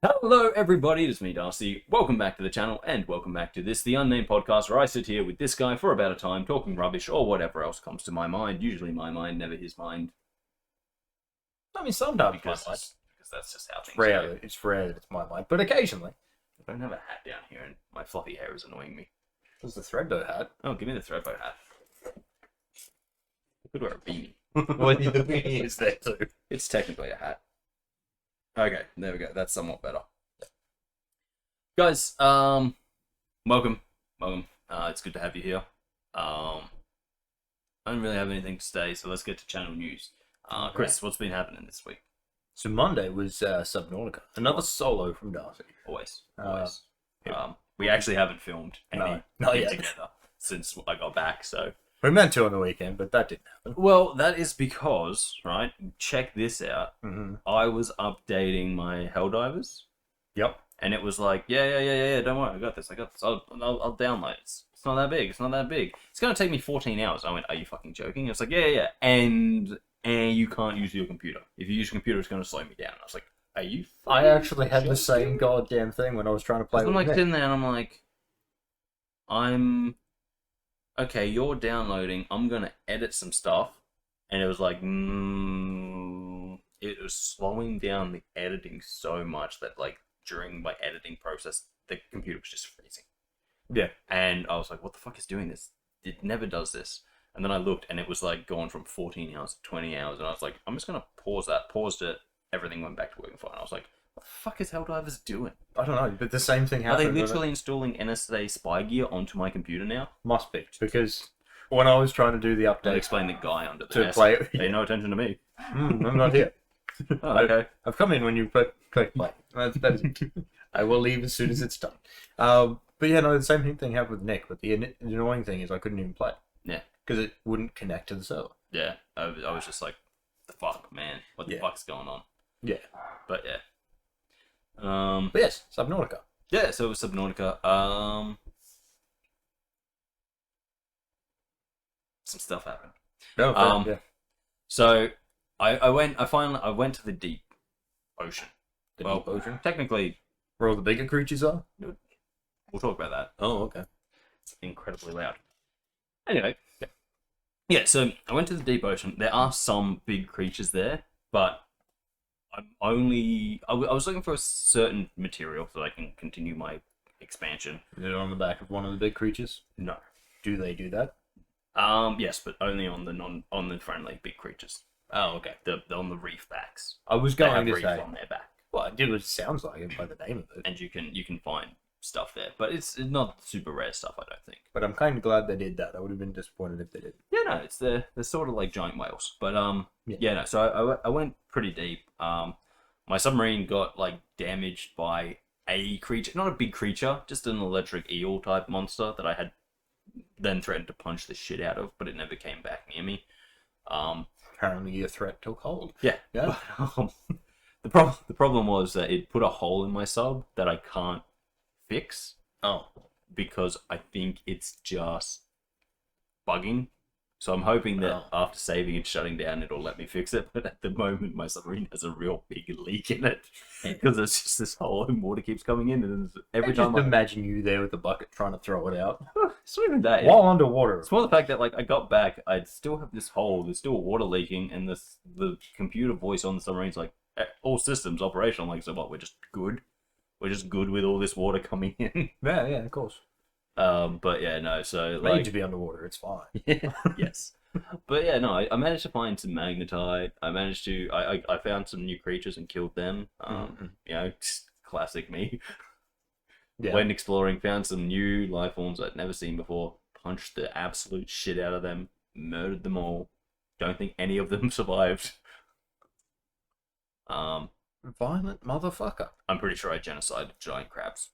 Hello everybody, it's me Darcy. Welcome back to the channel and welcome back to this, the Unnamed Podcast, where I sit here with this guy for about a time talking rubbish or whatever else comes to my mind. Usually my mind, never his mind. I mean, sometimes Because my mind. that's just how things Rare, go. it's rare that it's my mind, but occasionally. I don't have a hat down here and my fluffy hair is annoying me. There's the Threadbow hat. Oh, give me the Threadbow hat. I could wear a beanie. Well, the beanie is there too. It's technically a hat. Okay, there we go. That's somewhat better. Guys, welcome. It's good to have you here. I don't really have anything to say, so let's get to channel news. Kris, what's been happening this week? So Monday was Subnautica, another solo from Darcy. Always. Yeah. We actually haven't filmed No, anything not yet. together since I got back, so... We meant to on the weekend, but that didn't happen. Well, that is because, right, check this out. Mm-hmm. I was updating my Helldivers, Yep. and it was like, yeah, don't worry, I got this. I'll download it. It's not that big, It's going to take me 14 hours. I went, are you fucking joking? It's like, yeah. And you can't use your computer. If you use your computer, it's going to slow me down. I was like, are you fucking I actually had joking? the same goddamn thing when I was trying to play I'm with like Nick. sitting there and I'm like, okay, you're downloading, I'm going to edit some stuff. And it was like, it was slowing down the editing so much that, like, during my editing process, the computer was just freezing. Yeah. And I was like, what the fuck is doing this? It never does this. And then I looked and it was like gone from 14 hours to 20 hours. And I was like, I'm just going to pause that. Paused it. Everything went back to working fine. I was like, what the fuck is Helldivers doing? I don't know, but the same thing Are happened. they literally installing NSA spy gear onto my computer now? Must be, because when I was trying to do the They update explain the guy under the to desk. play, Pay no attention to me. I'm not here. Oh, okay. I've come in when you click play. That is it. I will leave as soon as it's done. But yeah, no, the same thing happened with Nick. But the annoying thing is I couldn't even play. Yeah. Because it wouldn't connect to the server. Yeah. I was just like, the fuck, man? What the fuck's going on? Yeah. But yeah. But yes, Subnautica. Yeah, so it was Subnautica. Some stuff happened. No, yeah. So I went to the deep ocean. The Well, deep ocean. Technically, Where all the bigger creatures are? we'll talk about that. Oh, okay. It's incredibly loud. Anyway, yeah, so I went to the deep ocean. There are some big creatures there, but I was looking for a certain material so I can continue my expansion. Is it on the back of one of the big creatures? No. Do they do that? Yes, but only on the friendly big creatures. Oh, okay. On the reef backs. I was They going have to reef say. on their back. Well, I did what it sounds like it by the name of it. And you can find stuff there, but it's not super rare stuff, I don't think. But I'm kind of glad they did that. I would have been disappointed if they didn't. Yeah, no, they're sort of like giant whales, but yeah, no. So I went pretty deep. My submarine got like damaged by a creature, not a big creature, just an electric eel type monster that I had then threatened to punch the shit out of, but it never came back near me. Apparently, your threat took hold. Yeah. Yeah. The problem was that it put a hole in my sub that I can't fix. Oh. Because I think it's just bugging. So I'm hoping that after saving and shutting down, it'll let me fix it. But at the moment, my submarine has a real big leak in it because it's just this hole and water keeps coming in, and every time Just imagine you there with the bucket trying to throw it out it's not even that. while underwater. It's more the fact that like I got back, I still have this hole. There's still water leaking, and the computer voice on the submarine's like, all systems operational. Like, so what? We're just good. We're just good with all this water coming in. Yeah, of course. But yeah, no. So Made like, to be underwater. It's fine. yes. But yeah, no. I managed to find some magnetite. I found some new creatures and killed them. You know, classic me. Yeah. Went exploring, found some new life forms I'd never seen before. Punched the absolute shit out of them. Murdered them all. Don't think any of them survived. Violent motherfucker. I'm pretty sure I genocided giant crabs.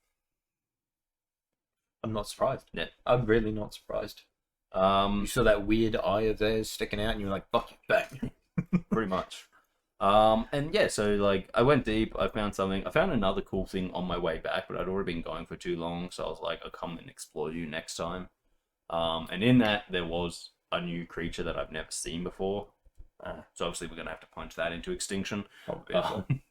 I'm not surprised. Yeah. I'm really not surprised. You saw that weird eye of theirs sticking out, and you were like, "Fuck, bang!" Pretty much. And yeah, so like I went deep. I found something. I found another cool thing on my way back, but I'd already been going for too long, so I was like, I'll come and explore you next time. And in that there was a new creature that I've never seen before. So obviously we're gonna have to punch that into extinction. Obviously.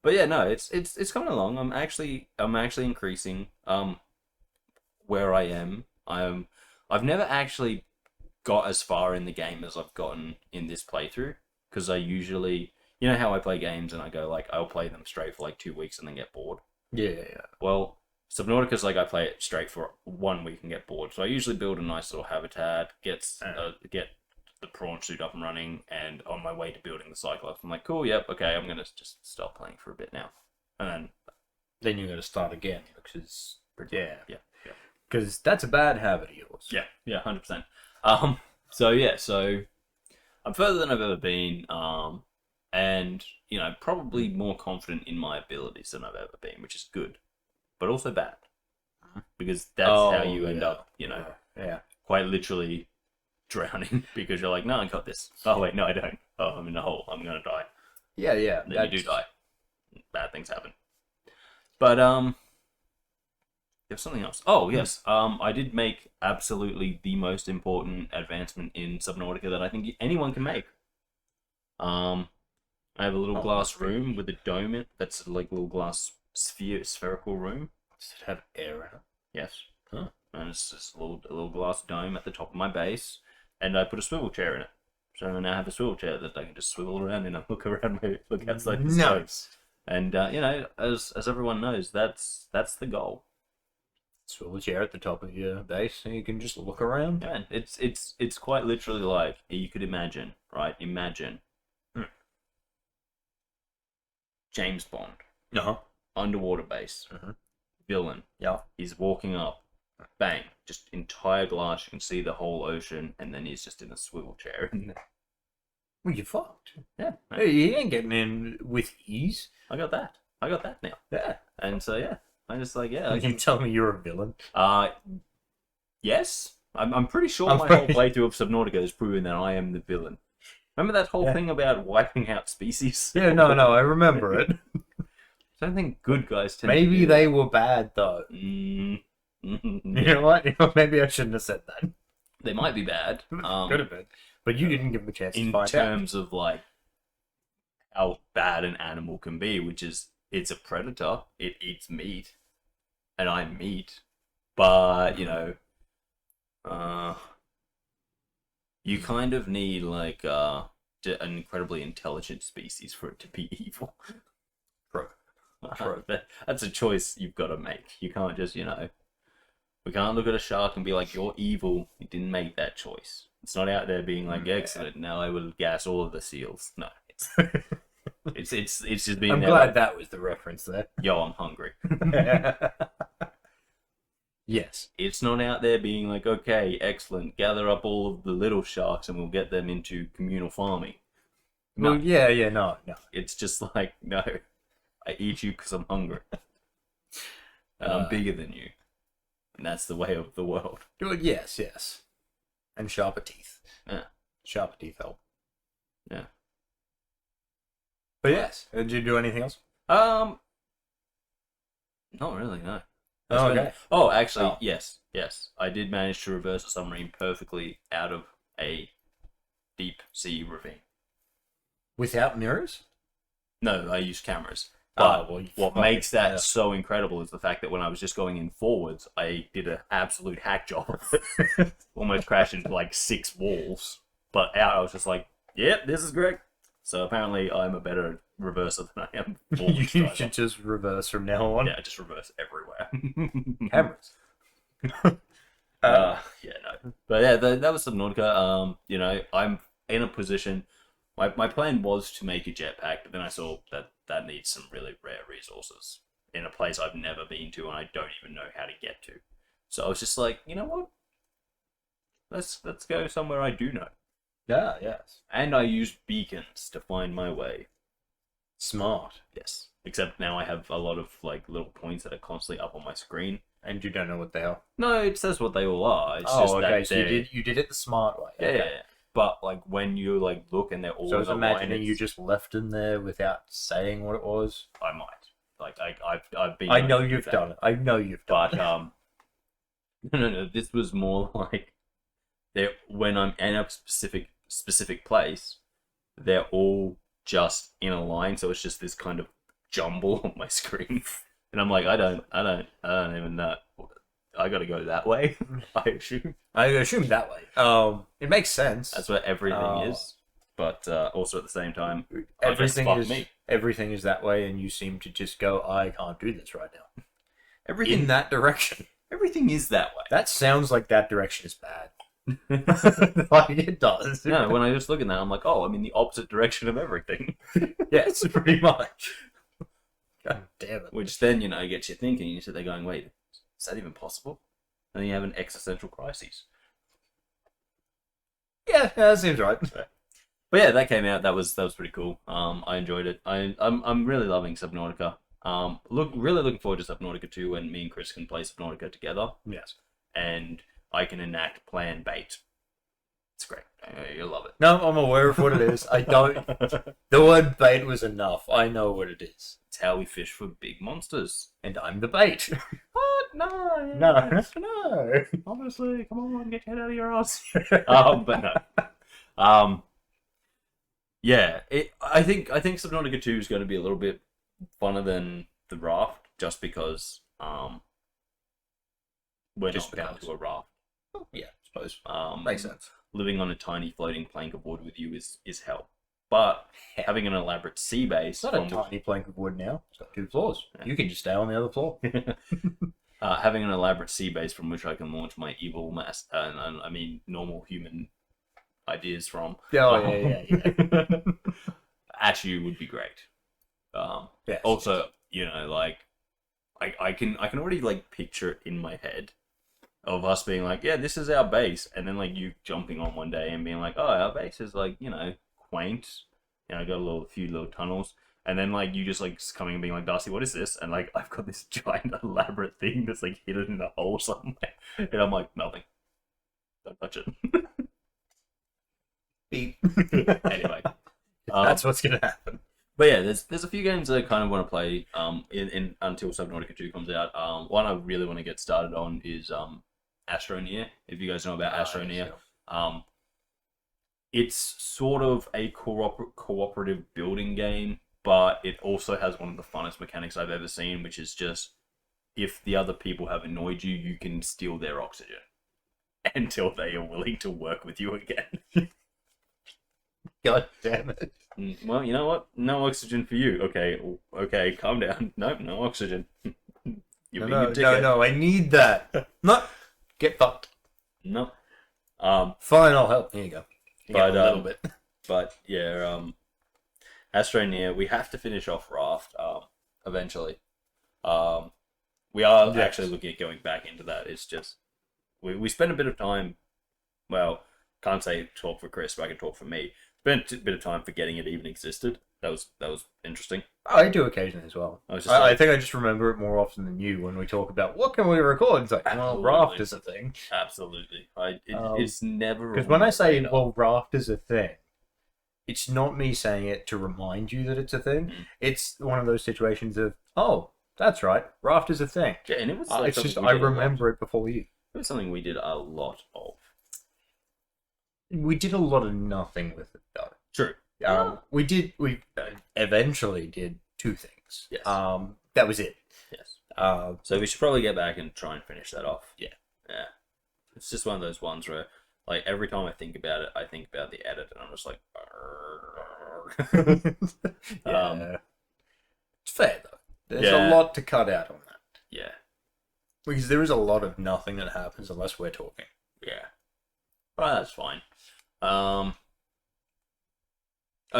But yeah, no, it's coming along. I'm actually increasing where I am. I've never actually got as far in the game as I've gotten in this playthrough, because I usually, you know how I play games and I go like, I'll play them straight for like 2 weeks and then get bored. Yeah. Well, Subnautica's like, I play it straight for 1 week and get bored. So I usually build a nice little habitat, get the prawn suit up and running, and on my way to building the Cyclops, I'm like, cool, yep, okay, I'm gonna just stop playing for a bit now, and then you're gonna start again, because yeah, because that's a bad habit of yours. Yeah, 100%. So I'm further than I've ever been, and you know, probably more confident in my abilities than I've ever been, which is good, but also bad, because that's how you end up, you know, quite literally drowning because you're like, no, I got this. Oh wait, no, I don't. Oh, I'm in a hole. I'm gonna die. Yeah. And then you do die. Bad things happen. But there's something else. Oh yes. I did make absolutely the most important advancement in Subnautica that I think anyone can make. I have a little glass room with a dome in it. That's like a little glass spherical room. Does it have air in it? Yes. Huh. And it's just a little glass dome at the top of my base. And I put a swivel chair in it. So I now have a swivel chair that I can just swivel around in and look outside the scope. Nice. And you know, as everyone knows, that's the goal. Swivel chair at the top of your base, and you can just look around. Yeah, it's quite literally like, you could imagine, right? Imagine James Bond, underwater base, villain, he's walking up. Bang! Just entire glass. You can see the whole ocean, and then he's just in a swivel chair in there. Well, you're fucked. Yeah, hey, you ain't getting in with ease. I got that now. Yeah, and so yeah, I'm just like, yeah. You tell me you're a villain. Yes, I'm pretty sure my whole playthrough of Subnautica has proven that I am the villain. Remember that whole thing about wiping out species? Yeah, no, I remember it. I don't think good guys tend. Maybe to do they were bad though. You know what? Maybe I shouldn't have said that. They might be bad. Could have been. But you didn't give them a chance to find out. In terms of like how bad an animal can be, which is, it's a predator, it eats meat, and I'm meat. But, you know, you kind of need like an incredibly intelligent species for it to be evil. True. That's a choice you've got to make. You can't just, you know, we can't look at a shark and be like, you're evil. You didn't make that choice. It's not out there being like, excellent, now I will gas all of the seals. No, it's just being. I'm there glad like, that was the reference there. Yo, I'm hungry. Yes. It's not out there being like, okay, excellent, gather up all of the little sharks and we'll get them into communal farming. No. Well, yeah, no. It's just like, no, I eat you because I'm hungry. And I'm bigger than you. And that's the way of the world. Yes. And sharper teeth. Yeah. Sharper teeth help. Yeah. But yes. Did you do anything else? Not really, no. Oh, okay. Oh, actually, yes. I did manage to reverse a submarine perfectly out of a deep sea ravine. Without mirrors? No, I used cameras. But what makes that yeah. so incredible is the fact that when I was just going in forwards, I did an absolute hack job. Almost crashed into like 6 walls. But out, I was just like, yep, this is great. So apparently I'm a better reverser than I am forward You driver. should just reverse from now on. Yeah, just reverse everywhere. Cameras. Yeah, no. But yeah, that was Subnautica. You know, I'm in a position. My plan was to make a jetpack, but then I saw that needs some really rare resources in a place I've never been to and I don't even know how to get to. So I was just like, you know what? Let's go somewhere I do know. Yeah, yes. And I used beacons to find my way. Smart. Yes. Except now I have a lot of like little points that are constantly up on my screen. And you don't know what they are. No, it says what they all are. It's okay. that So you did it the smart way. Yeah, Okay. yeah. But like when you like look and they're all So I was in a line, imagining you just left in there without saying what it was. I might. Like I've been. I know known to do you've that. done it. I know you've done But it. no. This was more like when I'm in a specific place, they're all just in a line. So it's just this kind of jumble on my screen, and I'm like, I don't even know. I got to go that way. I assume. I assume that way. It makes sense. That's where everything is, but also at the same time, everything is that way, and you seem to just go, I can't do this right now. Everything in that direction. Everything is that way. That sounds like that direction is bad. Like it does. No, when I just look at that, I'm like, oh, I'm in the opposite direction of everything. Yes, pretty much. God damn it. Which then, gets you thinking. You sit there going, wait, is that even possible? And then you have an existential crisis. Yeah, that seems right. But yeah, that came out. That was pretty cool. I enjoyed it. I'm really loving Subnautica. Really looking forward to Subnautica 2 when me and Kris can play Subnautica together. Yes. And I can enact Plan Bait. It's great. You'll love it. No, I'm aware of what it is. I don't. The word bait was enough. I know what it is. It's how we fish for big monsters. And I'm the bait. What? No. No. Honestly, come on, get your head out of your ass. But no. Yeah. I think Subnautica 2 is going to be a little bit funner than the raft, just because we're just bound to a raft. Oh, yeah, I suppose. Makes sense. Living on a tiny floating plank of wood with you is hell. But having an elaborate sea base... It's not a tiny plank of wood now. It's got 2 floors. Yeah. You can just stay on the other floor. Having an elaborate sea base from which I can launch my evil normal human ideas from. Yeah. At you would be great. Yes. Also, I can already picture it in my head of us being like, yeah, this is our base, and then you jumping on one day and being like, oh, our base is quaint, got a few little tunnels, and then you just coming and being like, Darcy, what is this? And I've got this giant elaborate thing that's hidden in a hole somewhere, and I'm like, nothing, don't touch it. Beep. Anyway, that's what's gonna happen. But yeah, there's a few games that I kind of want to play in until Subnautica 2 comes out. One I really want to get started on is Astroneer. If you guys know about Astroneer, it's sort of a cooperative building game, but it also has one of the funnest mechanics I've ever seen, which is just if the other people have annoyed you, you can steal their oxygen until they are willing to work with you again. God damn it. Well, you know what? No oxygen for you. Okay, calm down. Nope, no oxygen. No, I need that. No, get fucked. No. Fine, I'll help. Here you go. A little bit. But yeah, Astroneer, we have to finish off Raft eventually. We are actually looking at going back into that. It's just we spent a bit of time. Well, can't say talk for Kris, but I can talk for me. Spent a bit of time forgetting it even existed. That was interesting. I do occasionally as well. I think I just remember it more often than you when we talk about what can we record. It's like, well, Raft is a thing. Absolutely. It's never... Because when I say, well, Raft is a thing, it's not me saying it to remind you that it's a thing. It's one of those situations of, oh, that's right, Raft is a thing. Yeah, and it was it's just, I remember it before you. It was something we did a lot of. We did a lot of nothing with it, though. True. We eventually did 2 things. Yes. That was it. Yes. So we should probably get back and try and finish that off. Yeah. Yeah. It's just one of those ones where, every time I think about it, I think about the edit, and I'm just like, yeah. It's fair, though. There's a lot to cut out on that. Yeah. Because there is a lot of nothing that happens unless we're talking. Yeah. Well, that's fine. I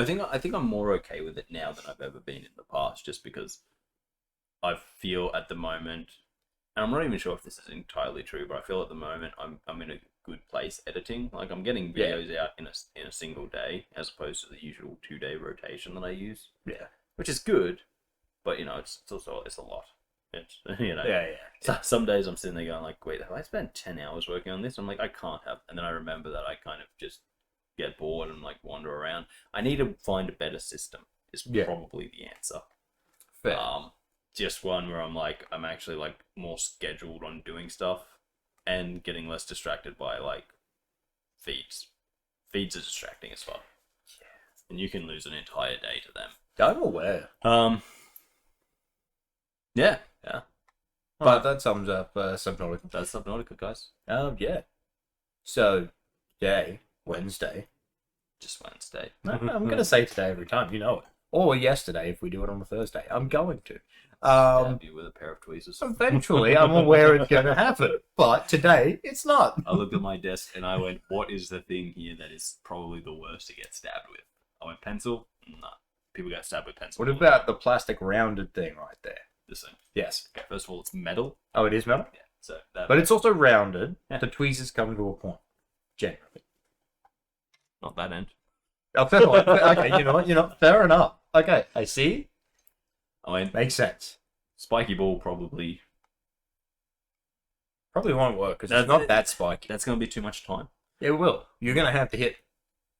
think I'm more okay with it now than I've ever been in the past, just because I feel at the moment, and I'm not even sure if this is entirely true, but I feel at the moment I'm in a good place editing. I'm getting videos out in a single day as opposed to the usual 2-day rotation that I use. Yeah, which is good, but it's also a lot. It's Yeah. So some days I'm sitting there going wait, have I spent 10 hours working on this? I'm like, I can't have, and then I remember that I kind of just get bored and wander around. I need to find a better system. Is probably the answer. Fair. Just one where I'm actually more scheduled on doing stuff and getting less distracted by feeds. Feeds are distracting as fuck. Yeah. And you can lose an entire day to them. I'm aware. Yeah. But that sums up Subnautica. That's Subnautica, guys. Yeah. So, today, Wednesday. Just Wednesday. I'm going to say today every time, you know it. Or yesterday if we do it on a Thursday. I'm going to. Stab you with a pair of tweezers. Eventually, I'm aware it's going to happen. But today, it's not. I looked at my desk and I went, what is the thing here that is probably the worst to get stabbed with? I went, pencil? No. People get stabbed with pencil. What about the plastic rounded thing right there? This thing. Yes. Okay, first of all, it's metal. Oh, it is metal? Yeah. So that. But it's also rounded. Yeah. The tweezers come to a point. Generally. Not that end. Oh, fair enough. Okay, you know what? Fair enough. Okay, I see. I went, Makes sense. spiky ball probably. Probably won't work because it's not that spiky. That's going to be too much time. It will. You're going to have to hit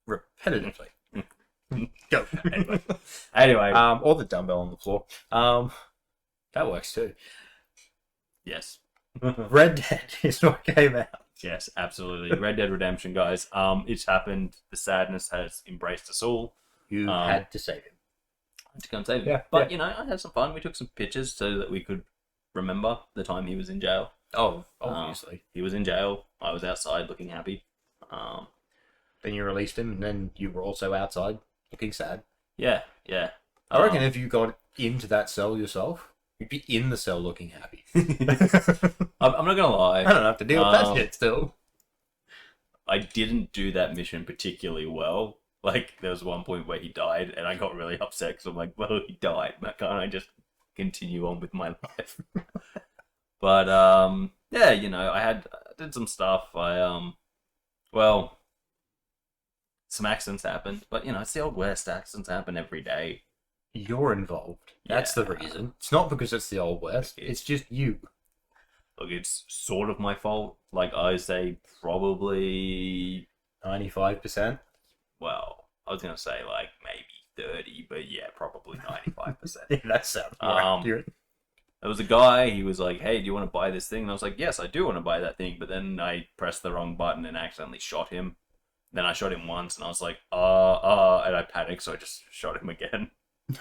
repetitively. Go. Anyway. Or the dumbbell on the floor. That works too. Yes. Red Dead is what came out. Yes, absolutely. Red Dead Redemption, guys. It's happened. The sadness has embraced us all. You had to save him. I had to come save him. Yeah, But, you know, I had some fun. We took some pictures so that we could remember the time he was in jail. Oh, obviously. He was in jail. I was outside looking happy. Then you released him, and then you were also outside looking sad. Yeah. I reckon if you got into that cell yourself, you'd be in the cell looking happy. I'm not going to lie. I don't have to deal with that shit still. I didn't do that mission particularly well. Like, there was one point where he died, and I got really upset because I'm like, well, he died. Can't I just continue on with my life? But, yeah, you know, I did some stuff. Well, some accidents happened. But, you know, it's the Old West. Accidents happen every day. You're involved. That's the reason. It's not because it's the Old West. It's just you. Look, it's sort of my fault. Like, I say probably... 95%? Well, I was going to say, like, maybe 30, but yeah, probably 95%. Yeah, that sounds more accurate. There was a guy, he was like, hey, do you want to buy this thing? And I was like, yes, I do want to buy that thing. But then I pressed the wrong button and accidentally shot him. Then I shot him once, and I was like, and I panicked, so I just shot him again.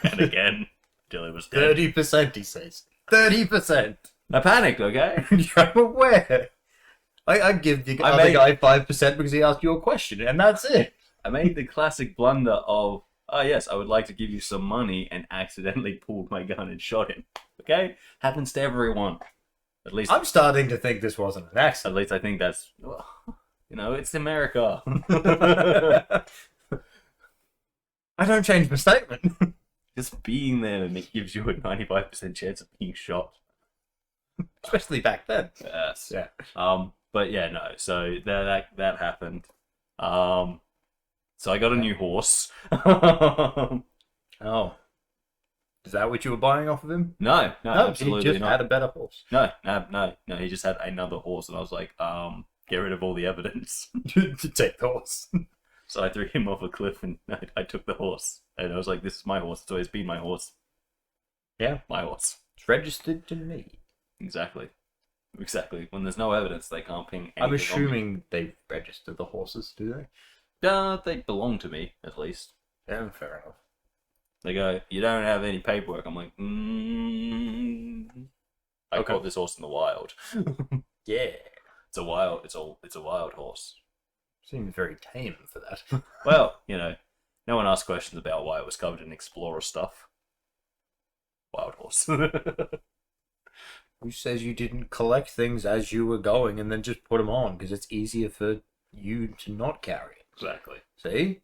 And again, until he was dead. 30%, he says. 30%! I panicked, okay? I'm aware. I give the other guy 5% because he asked you a question, and that's it. I made the classic blunder of, oh yes, I would like to give you some money, and accidentally pulled my gun and shot him. Okay? Happens to everyone. At least I'm starting to think this wasn't an accident. At least I think that's, well, you know, it's America. I don't change my statement. Just being there gives you a 95% chance of being shot. Especially back then. Yes. Yeah. But yeah, no. So that happened. So I got a new horse. Oh. Is that what you were buying off of him? No, absolutely he just not. had a better horse. No. He just had another horse, and I was like, get rid of all the evidence. To take the horse. So I threw him off a cliff, and I took the horse. And I was like, this is my horse. It's always been my horse. Yeah. My horse. It's registered to me. Exactly. When there's no evidence, they can't ping anything. I'm assuming they register the horses, do they? They belong to me, at least. Yeah, fair enough. They go, you don't have any paperwork. I'm like, I caught this horse in the wild. Yeah. It's a wild horse. Seems very tame for that. Well, you know, no one asked questions about why it was covered in explorer stuff. Wild horse. Who says you didn't collect things as you were going and then just put them on? Because it's easier for you to not carry it. Exactly. See?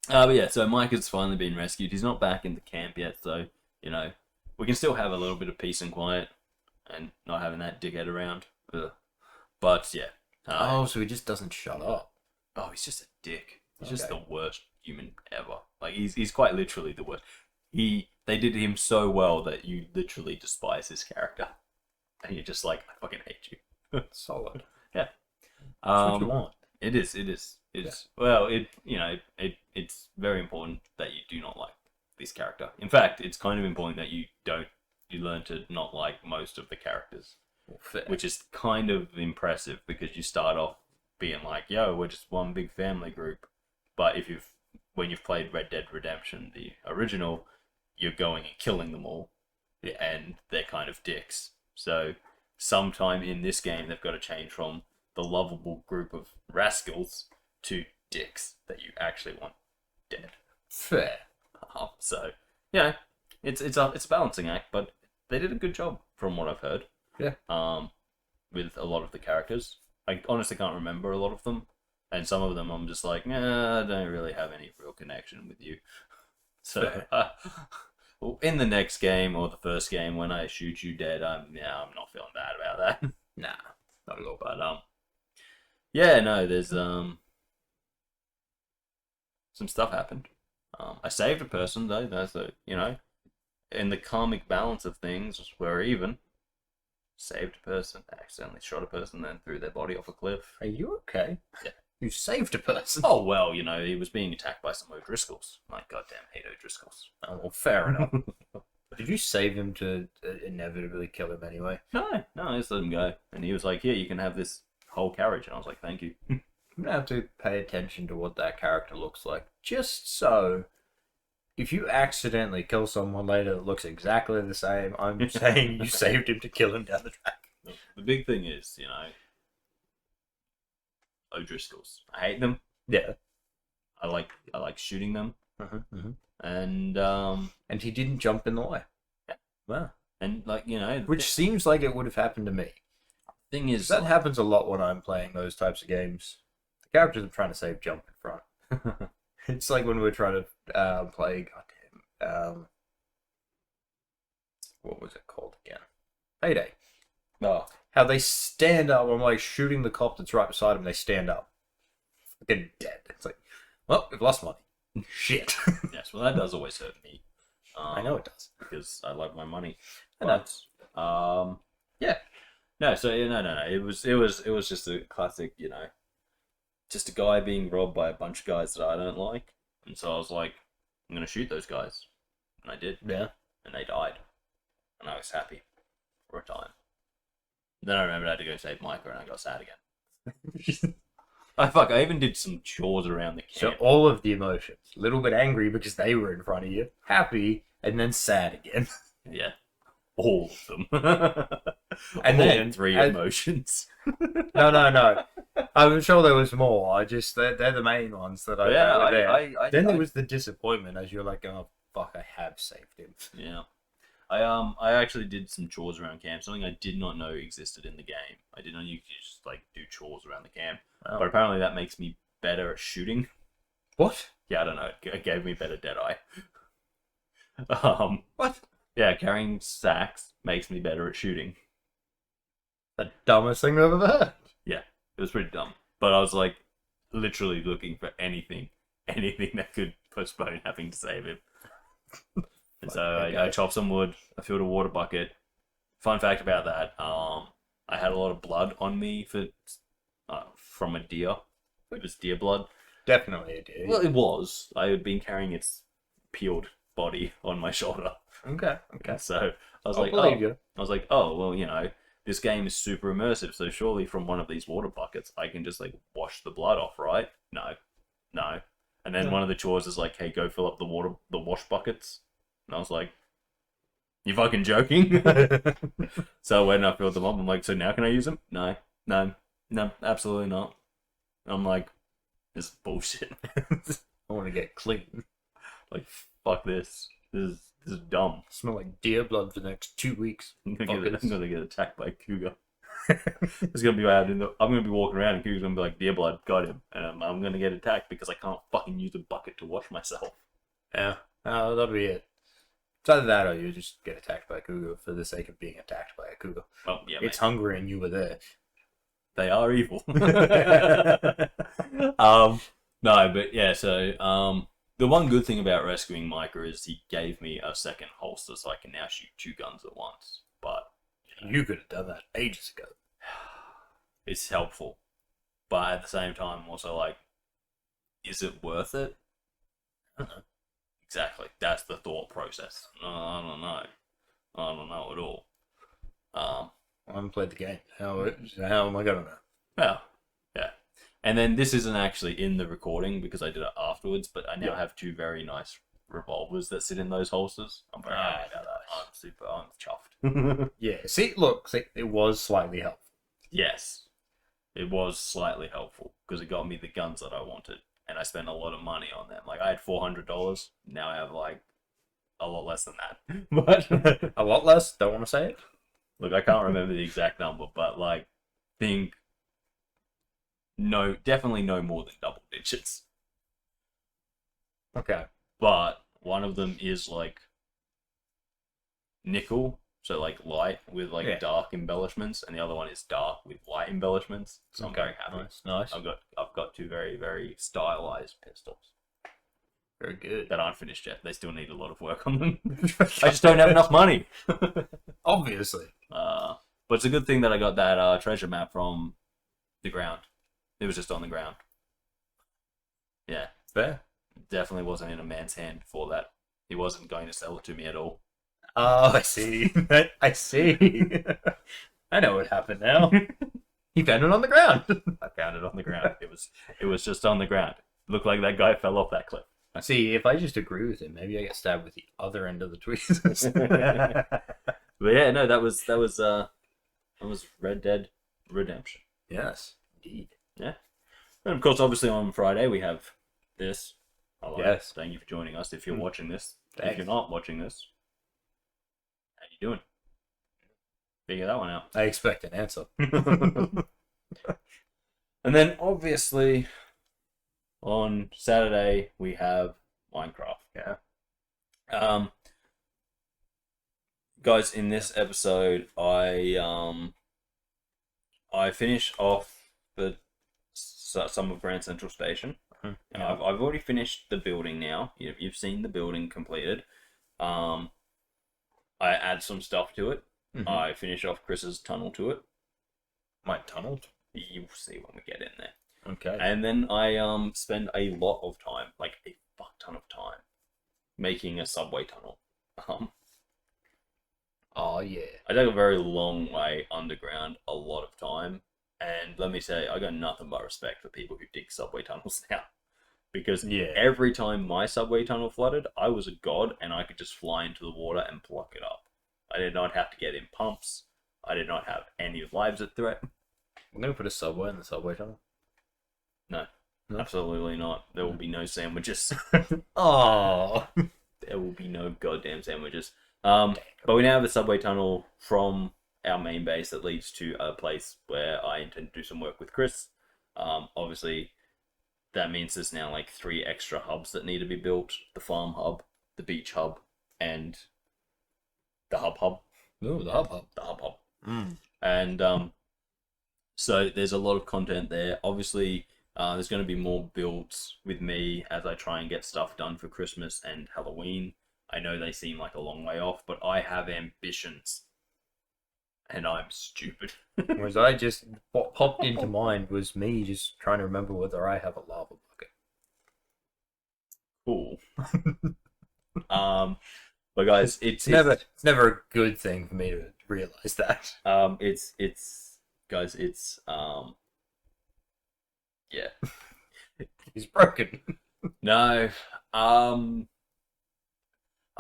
But yeah, so Mike has finally been rescued. He's not back in the camp yet, so, you know, we can still have a little bit of peace and quiet and not having that dickhead around. Ugh. But yeah. So he just doesn't shut up. Oh, he's just a dick. He's just the worst human ever. Like, he's quite literally the worst. They did him so well that you literally despise his character. And you're just like, I fucking hate you. Solid. Yeah. That's what you want. It is. Well, it's very important that you do not like this character. In fact, it's kind of important that you learn to not like most of the characters. Fair. Which is kind of impressive because you start off being like, yo, we're just one big family group. But when you've played Red Dead Redemption, the original, you're going and killing them all. and they're kind of dicks. So sometime in this game, they've got to change from the lovable group of rascals to dicks that you actually want dead. Fair. So it's a balancing act, but they did a good job from what I've heard. Yeah. With a lot of the characters, I honestly can't remember a lot of them, and some of them I'm just like, nah, I don't really have any real connection with you. So, well, in the next game or the first game, when I shoot you dead, I'm not feeling bad about that. Nah, not at all. But yeah, no, there's some stuff happened. I saved a person though. That's in the karmic balance of things, we're even. Saved a person, accidentally shot a person, then threw their body off a cliff. Are you okay? Yeah. You saved a person. Oh well, he was being attacked by some O'Driscolls. Like goddamn hate O'Driscolls. Oh, well, fair enough. Did you save him to inevitably kill him anyway? No, I just let him go, and he was like, "Here, you can have this whole carriage," and I was like, "Thank you." I'm gonna have to pay attention to what that character looks like, just so if you accidentally kill someone later that looks exactly the same, I'm saying you saved him to kill him down the track. The big thing is, O'Driscolls. I hate them. Yeah. I like shooting them. And and he didn't jump in the way. Yeah. Wow. And which seems like it would have happened to me. Thing is, that happens a lot when I'm playing those types of games. The characters I'm trying to save jump in front. It's like when we're trying to play, what was it called again? Payday. Oh. How they stand up, I'm like shooting the cop that's right beside him, they stand up. Getting dead. It's like, well, we've lost money. Shit. Yes, well that does always hurt me. I know it does. Because I love my money. I know. But, yeah. No, so no. It was just a classic, just a guy being robbed by a bunch of guys that I don't like. And so I was like, I'm gonna shoot those guys. And I did. Yeah. And they died. And I was happy for a time. Then I remembered I had to go save Micah and I got sad again. I even did some chores around the camp. So all of the emotions. A little bit angry because they were in front of you. Happy, and then sad again. Yeah. All of them. And then 3 emotions. No. I'm sure there was more. They're the main ones that I Then there was the disappointment as you're like, oh fuck, I have saved him. Yeah. I actually did some chores around camp, something I did not know existed in the game. I didn't know you could just do chores around the camp. Wow. But apparently that makes me better at shooting. What? Yeah, I don't know. It gave me better Deadeye. What? Yeah, carrying sacks makes me better at shooting. The dumbest thing I've ever heard. Yeah, it was pretty dumb. But I was like literally looking for anything that could postpone having to save him. And so I chopped some wood, I filled a water bucket. Fun fact about that, I had a lot of blood on me from a deer. It was deer blood. Definitely a deer. Well, it was. I had been carrying its peeled body on my shoulder. Okay. So I was like, oh, well, this game is super immersive, so surely from one of these water buckets, I can just wash the blood off, right? No. And then one of the chores is like, hey, go fill up the wash buckets. And I was like, you fucking joking? So when I filled them up, I'm like, so now can I use them? No, absolutely not. I'm like, this is bullshit. I want to get clean. Like, fuck this. This is dumb. Smell like deer blood for the next 2 weeks. I'm gonna get attacked by a cougar. It's gonna be I'm gonna be walking around and cougar's gonna be like, deer blood, got him. And I'm gonna get attacked because I can't fucking use a bucket to wash myself. Yeah, that'll be it. It's either that or you just get attacked by a cougar for the sake of being attacked by a cougar. Well, yeah, it's hungry and you were there. They are evil. No, but yeah, so the one good thing about rescuing Micah is he gave me a second holster so I can now shoot 2 guns at once. But you could have done that ages ago. It's helpful. But at the same time, I'm also like, is it worth it? I don't know. Exactly. That's the thought process. I don't know at all. I haven't played the game. How am I gonna know? Well, yeah. And then this isn't actually in the recording because I did it afterwards, but I now have 2 very nice revolvers that sit in those holsters. I'm very happy about that. I'm chuffed. Yeah. See, look, it was slightly helpful. Yes, it was slightly helpful because it got me the guns that I wanted, and I spent a lot of money on them. Like I had $400. Now I have like a lot less than that. But A lot less. Don't want to say it. look, I can't remember the exact number, but like, definitely no more than double digits. Okay. But one of them is like nickel, so like light with like dark embellishments, and the other one is dark with light embellishments. So I'm very happy. Nice. I've got two very, very stylized pistols Very good. that aren't finished yet. They still need a lot of work on them. I just don't have enough money. Obviously. But it's a good thing that I got that treasure map from the ground. It was just on the ground. Yeah. Fair. Definitely wasn't in a man's hand before that. He wasn't going to sell it to me at all. Oh, I see. I see. I know what happened now. He found it on the ground. I found it on the ground. It was just on the ground. Looked like that guy fell off that cliff. See, if I just agree with him, maybe I get stabbed with the other end of the tweezers. But yeah, no, that was Red Dead Redemption. Yes, indeed. Yeah. And of course, obviously on Friday we have this. Hello. Yes. Thank you for joining us. If you're watching this, Thanks. if you're not watching this, how you doing? Figure that one out. I expect an answer. And then obviously on Saturday we have Minecraft. Yeah. Guys, in this episode I finish off some of Grand Central Station. Yeah. I've already finished the building now. You've seen the building completed. I add some stuff to it. Mhm. I finish off Kris's tunnel to it. My tunnel? You'll see when we get in there. Okay. And then I spend a lot of time, like a fuck ton of time, making a subway tunnel. Oh, yeah. I take a very long way underground a lot of time. And let me say, I got nothing but respect for people who dig subway tunnels now. Because every time my subway tunnel flooded, I was a god and I could just fly into the water and pluck it up. I did not have to get in pumps. I did not have any lives at threat. I'm going to put a subway in the subway tunnel. No, absolutely not. There will be no sandwiches. Oh. There will be no goddamn sandwiches. But we now have a subway tunnel from our main base that leads to a place where I intend to do some work with Kris. Obviously, that means there's now like 3 extra hubs that need to be built. The farm hub, the beach hub, and the hub hub. Ooh, the hub hub. The hub hub. Mm. And so there's a lot of content there. Obviously, there's going to be more builds with me as I try and get stuff done for Christmas and Halloween. I know they seem like a long way off, but I have ambitions. And I'm stupid. Whereas what popped into mind was me just trying to remember whether I have a lava bucket. Cool. But guys, it's never a good thing for me to realize that. Yeah. He's broken. No.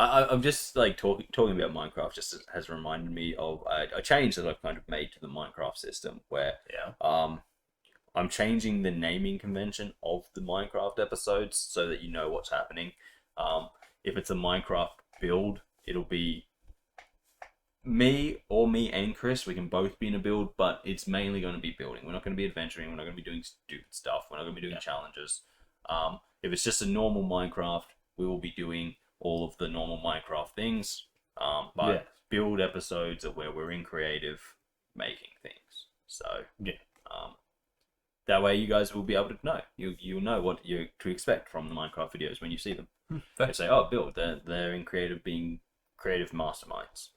I'm just like talking about Minecraft just has reminded me of a change that I've kind of made to the Minecraft system where I'm changing the naming convention of the Minecraft episodes so that you know what's happening. If it's a Minecraft build, it'll be me and Kris. We can both be in a build, but it's mainly going to be building. We're not going to be adventuring. We're not going to be doing stupid stuff. We're not going to be doing challenges. If it's just a normal Minecraft, we will be doing all of the normal Minecraft things. But build episodes are where we're in creative making things. So that way you guys will be able to know. You'll know what to expect from the Minecraft videos when you see them. They say, oh, build. They're in creative, being creative masterminds.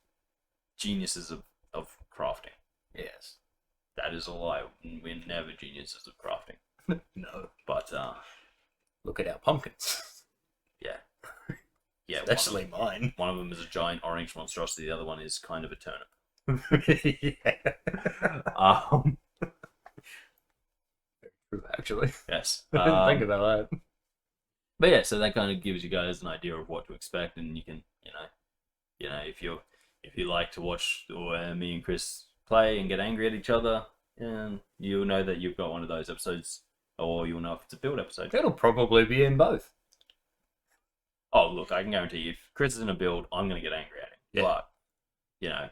Geniuses of crafting. Yes. That is a lie. We're never geniuses of crafting. No. But look at our pumpkins. Yeah. Yeah. Especially mine. One of them is a giant orange monstrosity. The other one is kind of a turnip. True, actually. Yes. I didn't think about that. But yeah, so that kind of gives you guys an idea of what to expect, and you can, if you like to watch me and Kris play and get angry at each other, you'll know that you've got one of those episodes, or you'll know if it's a build episode. It'll probably be in both. Oh, look, I can guarantee you, if Kris is in a build, I'm going to get angry at him. Yeah. But, yeah.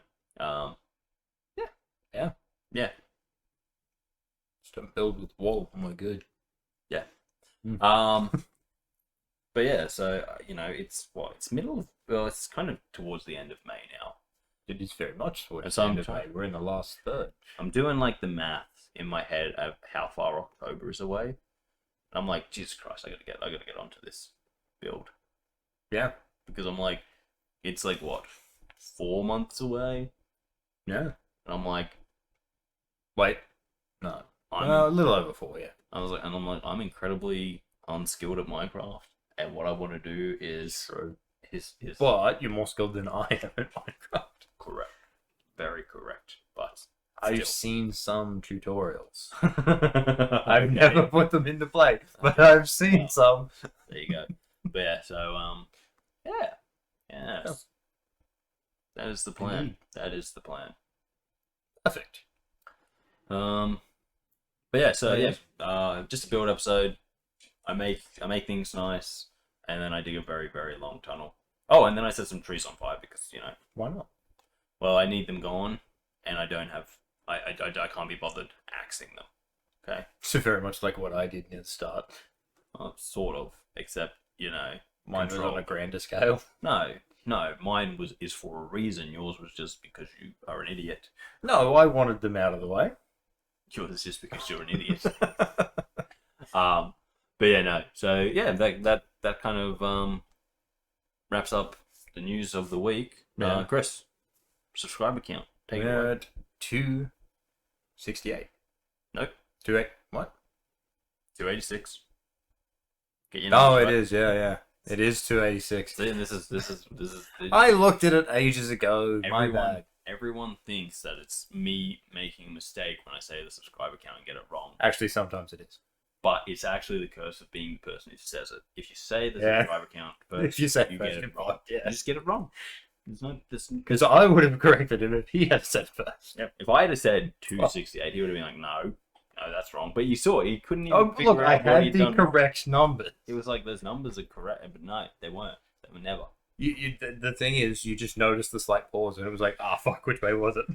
Just don't build with wall. Oh my good. Yeah. Mm. But yeah, so, it's middle of, well, it's kind of towards the end of May now. It is very much towards So the end of May. We're in the last third. I'm doing like the math in my head of how far October is away. I'm like, Jesus Christ, I gotta get onto this build. Yeah. Because I'm like, it's like what, 4 months away? Yeah. And I'm like, wait, no, I'm a little over 4, yeah. I'm like, I'm incredibly unskilled at Minecraft, and what I want to do is But you're more skilled than I am at Minecraft. Correct, very correct. But I've seen some tutorials. I've I've never put them into play, but I've seen some. There you go. But yeah, so yeah, that is the plan. Indeed. That is the plan. Perfect. But yeah, so just a build episode. I make things nice, and then I dig a very, very long tunnel. Oh, and then I set some trees on fire because Why not? well, I need them gone, and I don't have I can't be bothered axing them. Okay, So very much like what I did near the start. sort of, except Mine was control. on a grander scale. No, mine is for a reason. Yours was just because you are an idiot. No, I wanted them out of the way. Yours is just because you're an idiot. But yeah, no. So yeah, that kind of wraps up the news of the week. Yeah. Kris, subscriber count. Take it away. We're at 268. Nope. 28. What? 286. Get your Oh, numbers it right. is. Yeah. It is 286. See, this is I looked at it ages ago. My bad. Everyone thinks that it's me making a mistake when I say the subscriber count and get it wrong. Actually, sometimes it is. But it's actually the curse of being the person who says it. If you say the Yeah. subscriber count first, If you say you first, get you're it wrong. wrong, yeah. You just get it wrong. There's no Because I would have corrected him if he had said first. Yep. If I had said 268, he would have been like, no, that's wrong. But you saw, he couldn't even Oh, figure look, I out what had he'd the done. correct numbers. He was like, those numbers are correct, but no, they weren't. They were never. The thing is, you just noticed the slight pause, and it was like, fuck, which way was it?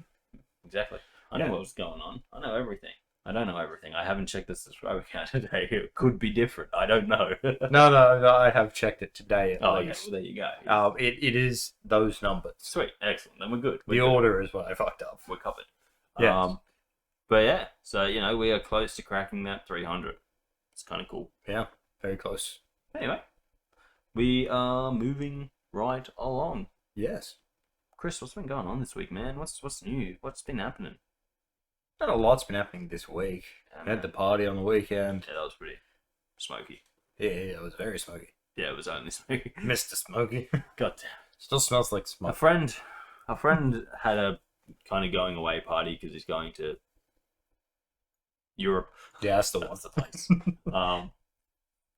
Exactly. I know what was going on. I know everything. I don't know everything. I haven't checked the subscriber count today. It could be different. I don't know. No, I have checked it today at Okay, least. well, there you go. It is those numbers. Sweet. Excellent. Then we're good. The order is what I fucked up. We're covered. Yes. But yeah, so, we are close to cracking that 300. It's kind of cool. Yeah, very close. Anyway, we are moving right along. Yes. Kris, what's been going on this week, man? What's new? What's been happening? Not a lot's been happening this week. I had the party on the weekend. Yeah, that was pretty smoky. Yeah, it was very smoky. Yeah, it was only smoky. Mr. Smoky. God damn. Still smells like A smoke. friend had a kind of going away party because he's going to Europe. Yeah, that's the one. That's the place.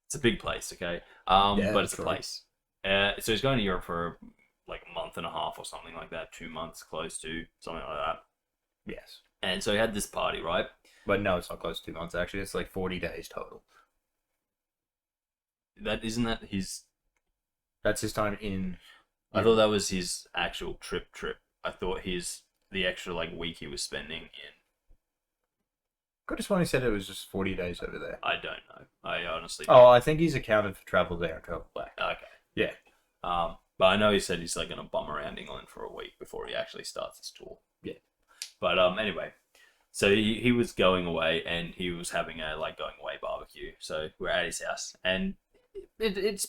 It's a big place, okay? Yeah, but it's true. a place. So he's going to Europe for like a month and a half or something like that, 2 months, close to something like that. Yes. And so he had this party, right? But no, it's not close to 2 months, actually. It's like 40 days total. Isn't that his? That's his time in... I thought that was his actual trip. I thought the extra like week he was spending in. Could have sworn he said it was just 40 days over there. I don't know. I honestly. Oh, I think he's accounted for travel there and travel back. Okay. Yeah. But I know he said he's like going to bum around England for a week before he actually starts his tour. Yeah. But anyway, so he was going away and he was having a like going away barbecue. So we're at his house and it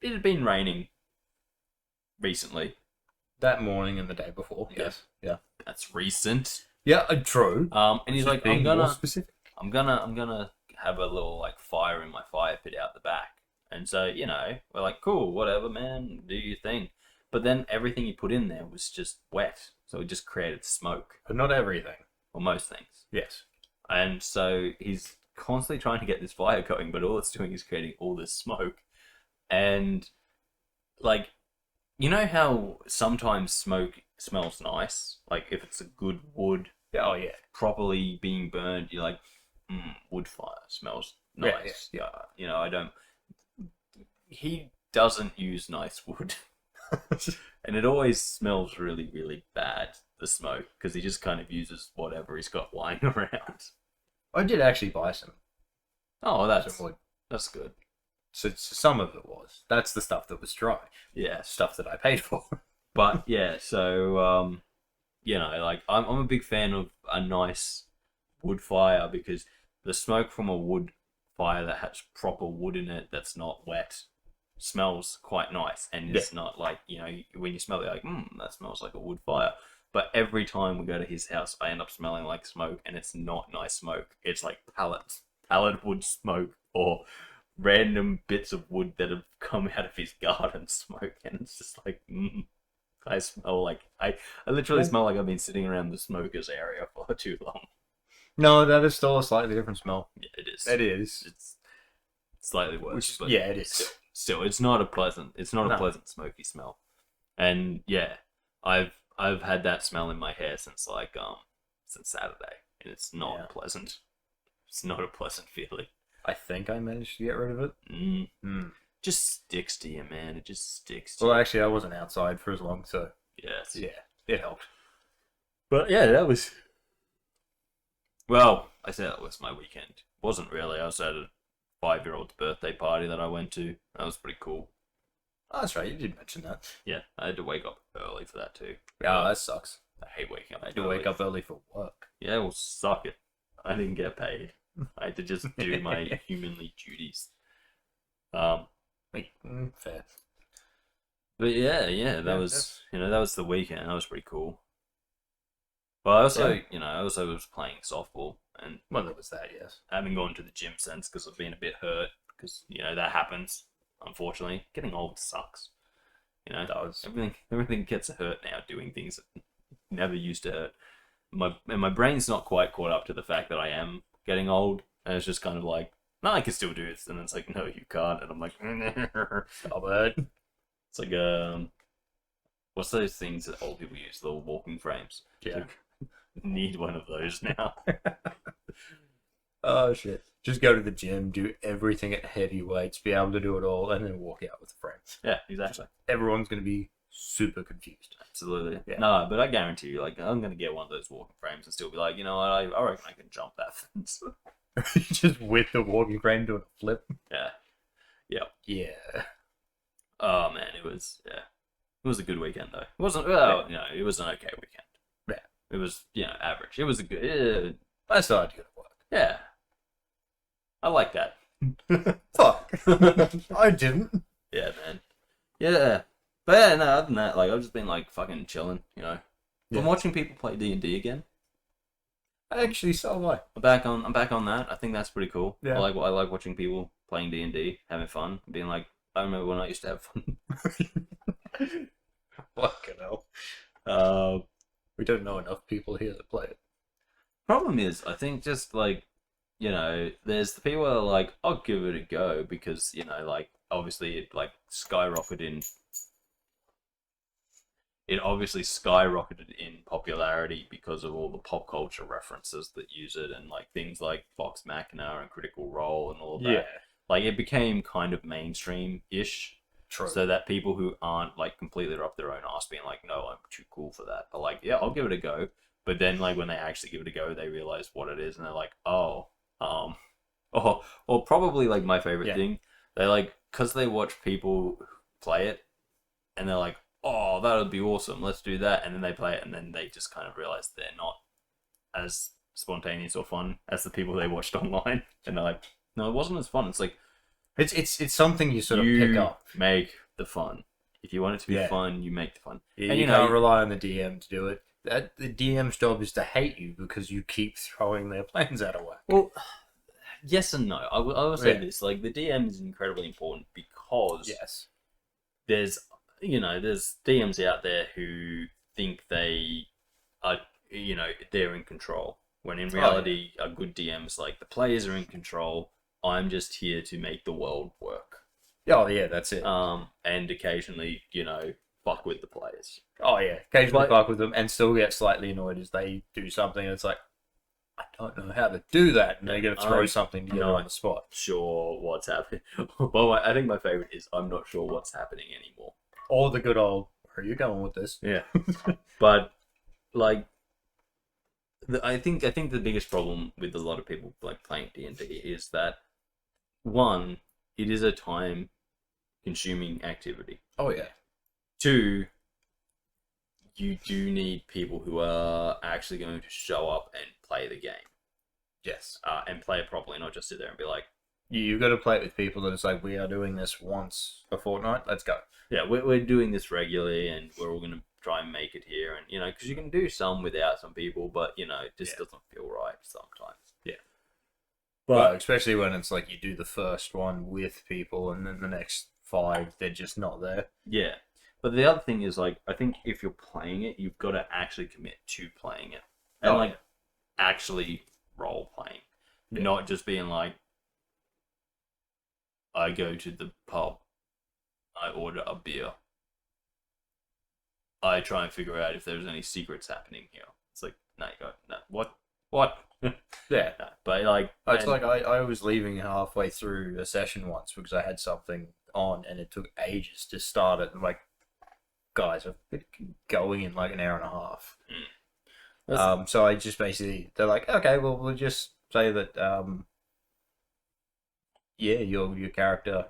had been raining recently. That morning and the day before. Yeah. Yes. Yeah. That's recent. Yeah, true. And he's like, Being I'm more gonna specific. I'm gonna have a little like fire in my fire pit out the back. And so, we're like, cool, whatever, man, do your thing. But then everything you put in there was just wet. So it just created smoke. But not everything. Or most things. Yes. And so he's constantly trying to get this fire going, but all it's doing is creating all this smoke. And like You know how sometimes smoke smells nice? Like if it's a good wood, Oh yeah. properly being burned, you're like, wood fire smells nice. Yeah. You know, I don't. He doesn't use nice wood, and it always smells really, really bad. The smoke, because he just kind of uses whatever he's got lying around. I did actually buy some Oh, wood. that's good. So some of it was. That's the stuff that was dry. Yeah, Stuff that I paid for. but yeah, so you know, like I'm a big fan of a nice wood fire because the smoke from a wood fire that has proper wood in it that's not wet smells quite nice, and it's not like, you know, when you smell it, like, that smells like a wood fire. But every time we go to his house, I end up smelling like smoke, and it's not nice smoke. It's like pallet wood smoke, or random bits of wood that have come out of his garden smoke, and it's just like, I smell like I literally smell like I've been sitting around the smokers area for too long. No, that is still a slightly different smell. Yeah, it is. It is. It's slightly worse. But yeah, it is. Still, it's not a pleasant. It's not a pleasant smoky smell. And yeah, I've had that smell in my hair since Saturday, and it's not pleasant. It's not a pleasant feeling. I think I managed to get rid of it. Just sticks to you, man. It just sticks to Well, you. actually, I wasn't outside for as long, so Yes. yeah, it helped. But yeah, that was. Well, I said that was my weekend. Wasn't really. I was at a 5-year-old's birthday party that I went to. That was pretty cool. Oh, that's right. You did mention that. Yeah, I had to wake up early for that too. Yeah, that sucks. I hate waking up. I had to wake up early for work. Yeah, well, suck it. I didn't get paid. I had to just do my humanly duties. Fair. But yeah, that was that was the weekend. That was pretty cool. But I also, I was playing softball, and Well, there was that, yes. I haven't gone to the gym since because I've been a bit hurt. Because that happens. Unfortunately, getting old sucks. It does. Everything gets hurt now. Doing things that never used to hurt. My brain's not quite caught up to the fact that I am getting old, and it's just kind of like, no, I can still do this, and it's like, no, you can't, and I'm like, Stop it. It's like what's those things that old people use? Little walking frames. Yeah. Need one of those now. Oh shit! Just go to the gym, do everything at heavy weights, be able to do it all, and then walk out with a friend. Yeah, exactly. Everyone's gonna be super confused. Absolutely. Yeah. No, but I guarantee you, like, I'm gonna get one of those walking frames and still be like, you know what, I reckon I can jump that fence. Just with the walking frame doing a flip. Yeah. Yep. Yeah. Oh man, it was a good weekend though. It wasn't it was an okay weekend. Yeah. It was average. It was a good. I still had to go to work. Yeah. I like that. Fuck. I didn't. Yeah, man. Yeah. But yeah, no, other than that, like, I've just been like fucking chilling, I'm watching people play D&D again. Actually, so am I. I'm back on that. I think that's pretty cool. Yeah. I like watching people playing D&D, having fun, being like, I remember when I used to have fun. Fucking hell. We don't know enough people here that play it. Problem is, I think just like, there's the people that are like, I'll give it a go because, like, obviously it like skyrocketed in popularity because of all the pop culture references that use it, and like things like Vox Machina and Critical Role and all of that. Yeah. Like, it became kind of mainstream-ish. True. So that people who aren't like completely up their own ass being like, no, I'm too cool for that, are like, yeah, I'll give it a go. But then, like, when they actually give it a go, they realize what it is, and they're like, or probably like my favorite thing, they like, because they watch people play it, and they're like, oh, that would be awesome, let's do that, and then they play it, and then they just kind of realize they're not as spontaneous or fun as the people they watched online, and they're like, no, it wasn't as fun. It's like, it's something you sort of pick up. Make the fun. If you want it to be fun, you make the fun. Yeah, and you can't rely on the DM to do it. The DM's job is to hate you because you keep throwing their plans out of whack. Well, yes and no. I will say this: like, the DM is incredibly important because there's DMs out there who think they are they're in control, when in reality a good DM's like, the players are in control. I'm just here to make the world work. Oh yeah, that's it. And occasionally, fuck with the players. Oh yeah, occasionally But- fuck with them and still get slightly annoyed as they do something. And it's like, I don't know how to do that, and they're gonna throw something together on the spot. Sure, what's happening? Well, I think my favorite is I'm not sure what's happening anymore. Or the good old, where are you going with this? Yeah, but like, I think the biggest problem with a lot of people like playing D&D is that one, it is a time-consuming activity. Oh yeah. Two, you do need people who are actually going to show up and play the game. Yes. And play it properly, not just sit there and be like, You've got to play it with people that it's like, we are doing this once a fortnight. Let's go. yeah, we're doing this regularly, and we're all going to try and make it here. And, because you can do some without some people, but, it just doesn't feel right sometimes. Yeah. But, especially when it's like you do the first one with people and then the next 5, they're just not there. yeah. But the other thing is, like, I think if you're playing it, you've got to actually commit to playing it. And, actually role-playing. Yeah. Not just being like, I go to the pub, I order a beer, I try and figure out if there's any secrets happening here. It's like, no, you go, no, what? Yeah. No, but like, It's like I was leaving halfway through a session once because I had something on and it took ages to start it. And like, guys, I've been going in like an hour and a half. So I just basically, they're like, okay, well, we'll just say that, your character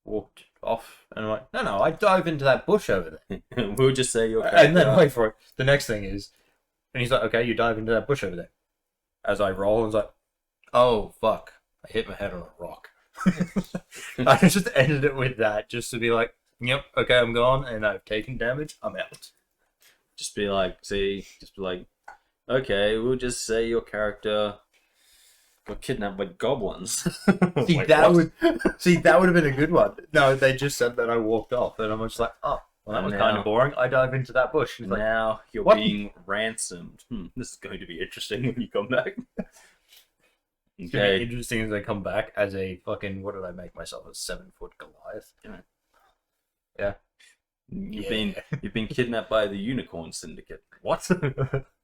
walked off. And I'm like, no, I dive into that bush over there. we'll just say you're. And then wait for it. The next thing is, and he's like, okay, you dive into that bush over there. As I roll, I was like, oh, fuck. I hit my head on a rock. I just ended it with that, just to be like, yep, okay, I'm gone, and I've taken damage, I'm out. Just be like, okay, we'll just say your character got kidnapped by goblins. See, Wait, that what? would have been a good one. No, they just said that I walked off, and I'm just like, oh, well, that was kind of boring. I dive into that bush. He's like, Now you're what? being ransomed. This is going to be interesting when you come back. it's going to be interesting as I come back as a fucking, what did I make myself, a 7-foot Goliath? Yeah. You've been kidnapped by the Unicorn Syndicate. What?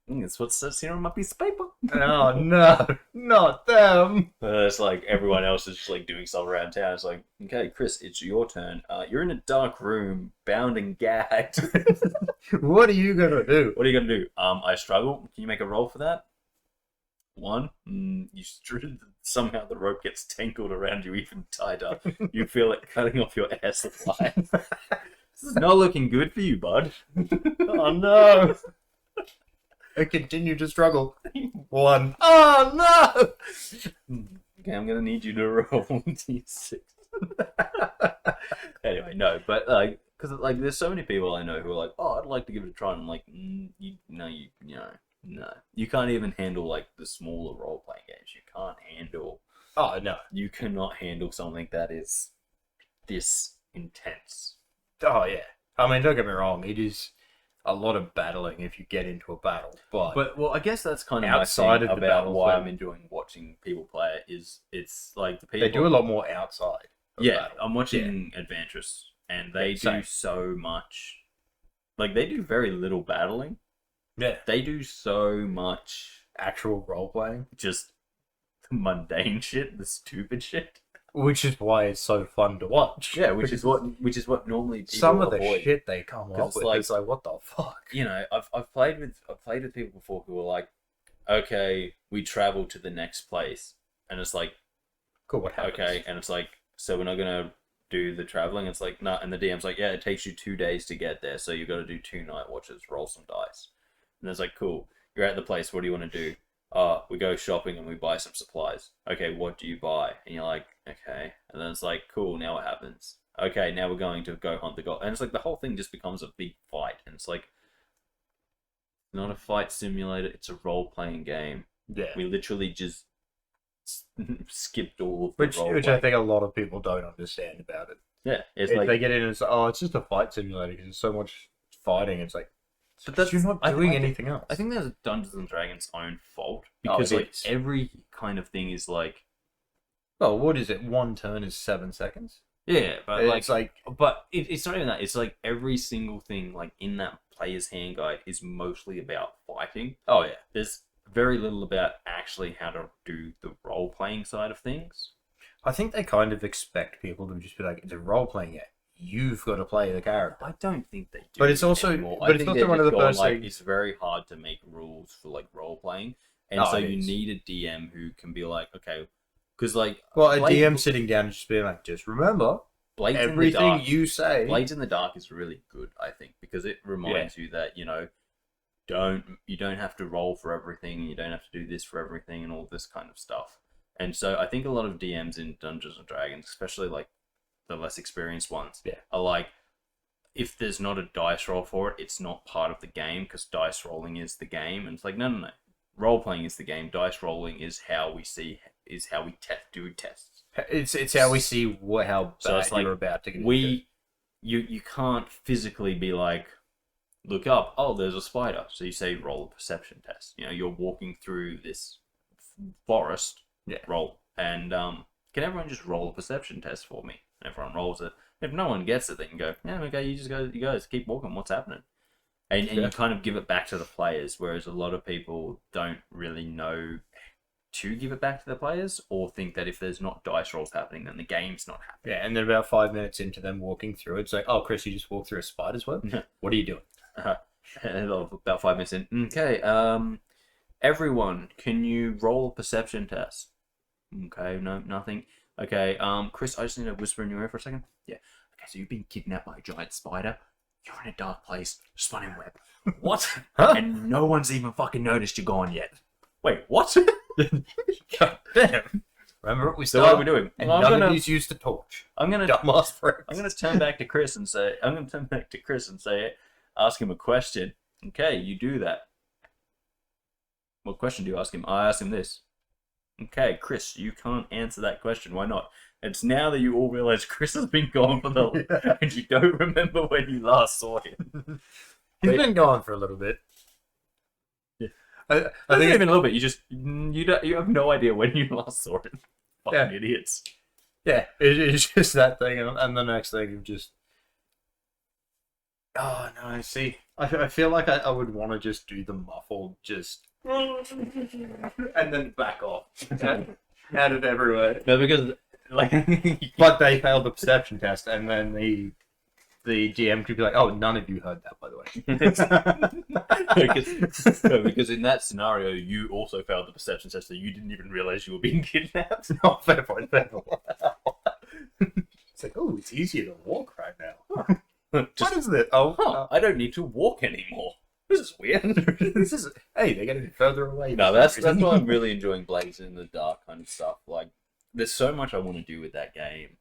That's what says here on my piece of paper. Oh, no, not them. It's like everyone else is just like doing stuff around town. It's like, okay, Kris, it's your turn. You're in a dark room, bound and gagged. What are you going to do? What are you gonna do? I struggle. Can you make a roll for that? 1. Somehow the rope gets tangled around you even tighter. You feel it cutting off your ass alive. This is not looking good for you, bud. Oh, no. I continue to struggle. 1. Oh, no! Okay, I'm gonna need you to roll d6. Anyway, no, but like, because like, there's so many people I know who are like, oh, I'd like to give it a try. And I'm like, no, you can't even handle like the smaller role playing games. You can't handle. Oh, no. You cannot handle something that is this intense. Oh, yeah. I mean, don't get me wrong. It is a lot of battling if you get into a battle. But well, I guess that's kind of outside my of thing the about battles, why like- I'm enjoying watching people play it. Is it's like the people they do a lot more outside of Yeah, battle. I'm watching Adventurous, and they Yeah, do same. so much. Like, they do very little battling. Yeah. They do so much Actual role-playing. just the mundane shit, the stupid shit. Which is why it's so fun to watch. Yeah, which is what normally people Some of the avoid. shit they come 'Cause up it's with, like- it's like, what the fuck? I've played with people before who are like, okay, we travel to the next place, and it's like, Cool, what happens? okay, and it's like, so we're not gonna do the traveling. It's like, nah, and the DM's like, yeah, it takes you 2 days to get there, so you got to do 2 night watches, roll some dice, and it's like, cool, you're at the place, what do you want to do? We go shopping and we buy some supplies. Okay, what do you buy? And you're like, okay, and then it's like, cool, now what happens? Okay, now we're going to go hunt the gold, and it's like the whole thing just becomes a big fight, and it's like, not a fight simulator, it's a role playing game. Yeah. We literally just skipped all of the Which role I playing. think a lot of people don't understand about it. Yeah, it's If like, they get in and it's like, oh, it's just a fight simulator because there's so much fighting. It's like, but that's you're not I doing think- anything else. I think that's Dungeons and Dragons' own fault Oh, because it like is. every kind of thing is like, Well, what is it? 1 turn is 7 seconds. Yeah, but It's like but it's not even that. It's like every single thing like in that player's hand guide is mostly about fighting. oh yeah. There's very little about actually how to do the role playing side of things. I think they kind of expect people to just be like, it's a role playing game. You've got to play the character. I don't think they do. But it's also- anymore. but I it's think also they're one of just the going, first like, things- it's very hard to make rules for like role playing, and Oh, so it you is. need a DM who can be like, okay, because like Well, a Blade- DM sitting down and just being like, just remember, Blades in the everything Dark, you say. Blades in the Dark is really good, I think, because it reminds you that you don't have to roll for everything, you don't have to do this for everything, and all this kind of stuff. And so I think a lot of DMs in Dungeons and Dragons, especially like the less experienced ones, are like, if there's not a dice roll for it, it's not part of the game because dice rolling is the game. And it's like, no. Role playing is the game. Dice rolling is how we do tests. It's how we see how bad So it's like, you're about to get. You can't physically be like, look up, oh, there's a spider. So you say roll a perception test. You're walking through this forest, roll. And can everyone just roll a perception test for me? And everyone rolls it. If no one gets it, they can go, yeah, okay, you guys keep walking, what's happening? And you kind of give it back to the players, whereas a lot of people don't really know to give it back to the players, or think that if there's not dice rolls happening, then the game's not happening. Yeah, and then about 5 minutes into them walking through, it's like, oh, Kris, you just walked through a spider's web? What are you doing? About 5 minutes in. Okay, everyone, can you roll a perception test? Okay, no, nothing. Okay, Kris, I just need to whisper in your ear for a second. Yeah. Okay, so you've been kidnapped by a giant spider. You're in a dark place, spinning web. What? Huh? And no one's even fucking noticed you're gone yet. Wait, what? God damn. Remember what we So started? what are we doing? And Well, none of these used a torch. I'm gonna Dumbass pricks. I'm gonna turn back to Kris and say, ask him a question. Okay, you do that. What question do you ask him? I ask him this. Okay, Kris, you can't answer that question. Why not? It's now that you all realize Kris has been gone for and you don't remember when you last saw him. He's been gone for a little bit. Yeah. I I think think even a little bit. You have no idea when you last saw him. Fucking idiots. yeah, it's just that thing, and the next thing of just. Oh no! See, I feel like I would want to just do the muffled, just and then back off, out it everywhere. No, because like, But they failed the perception test, and then the GM could be like, "Oh, none of you heard that, by the way." because in that scenario, you also failed the perception test, so you didn't even realize you were being kidnapped. No, fair point. Fair point. It's like, oh, it's easier to walk right now. Just, What is it? Oh, I don't need to walk anymore. This is weird. this is. Hey, they're getting further away. No, that's why I'm really enjoying Blades in the Dark kind of stuff. Like, there's so much I want to do with that game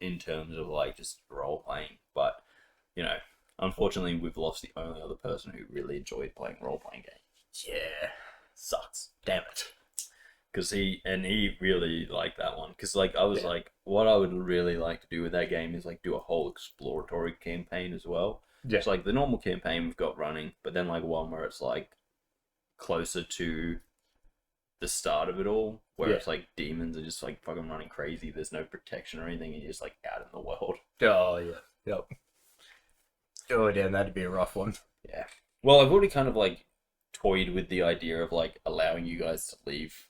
in terms of like just role playing, but unfortunately, we've lost the only other person who really enjoyed playing role playing games. Yeah. Sucks. Damn it. Because he really liked that one. Because like I was like, what I would really like to do with that game is like do a whole exploratory campaign as well. Yeah. It's like the normal campaign we've got running, but then like one where it's like closer to the start of it all, where it's like demons are just like fucking running crazy. There's no protection or anything. You're just like out in the world. Oh yeah. Yep. Oh damn, that'd be a rough one. Yeah. Well, I've already kind of like toyed with the idea of like allowing you guys to leave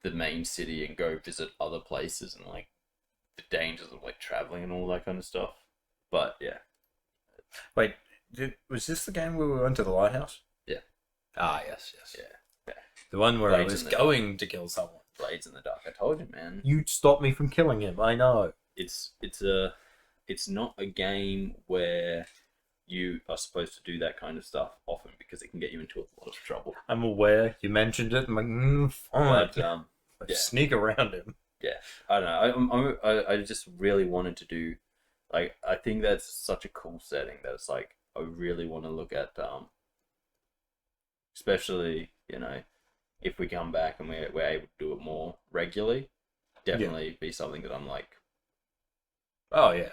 the main city and go visit other places and like the dangers of like traveling and all that kind of stuff. But yeah. Wait, was this the game where we went to the lighthouse? Yeah. Ah, yes. Yeah. The one where Blades I was in the going to kill someone. Blades in the Dark. I told you, man. You stopped me from killing him. I know. It's not a game where you are supposed to do that kind of stuff often because it can get you into a lot of trouble. I'm aware. You mentioned it. I'm like, fine. But Sneak around him. yeah, I don't know. I just really wanted to do, like, I think that's such a cool setting that it's like I really want to look at, especially if we come back and we're able to do it more regularly, definitely be something that I'm like, Oh yeah.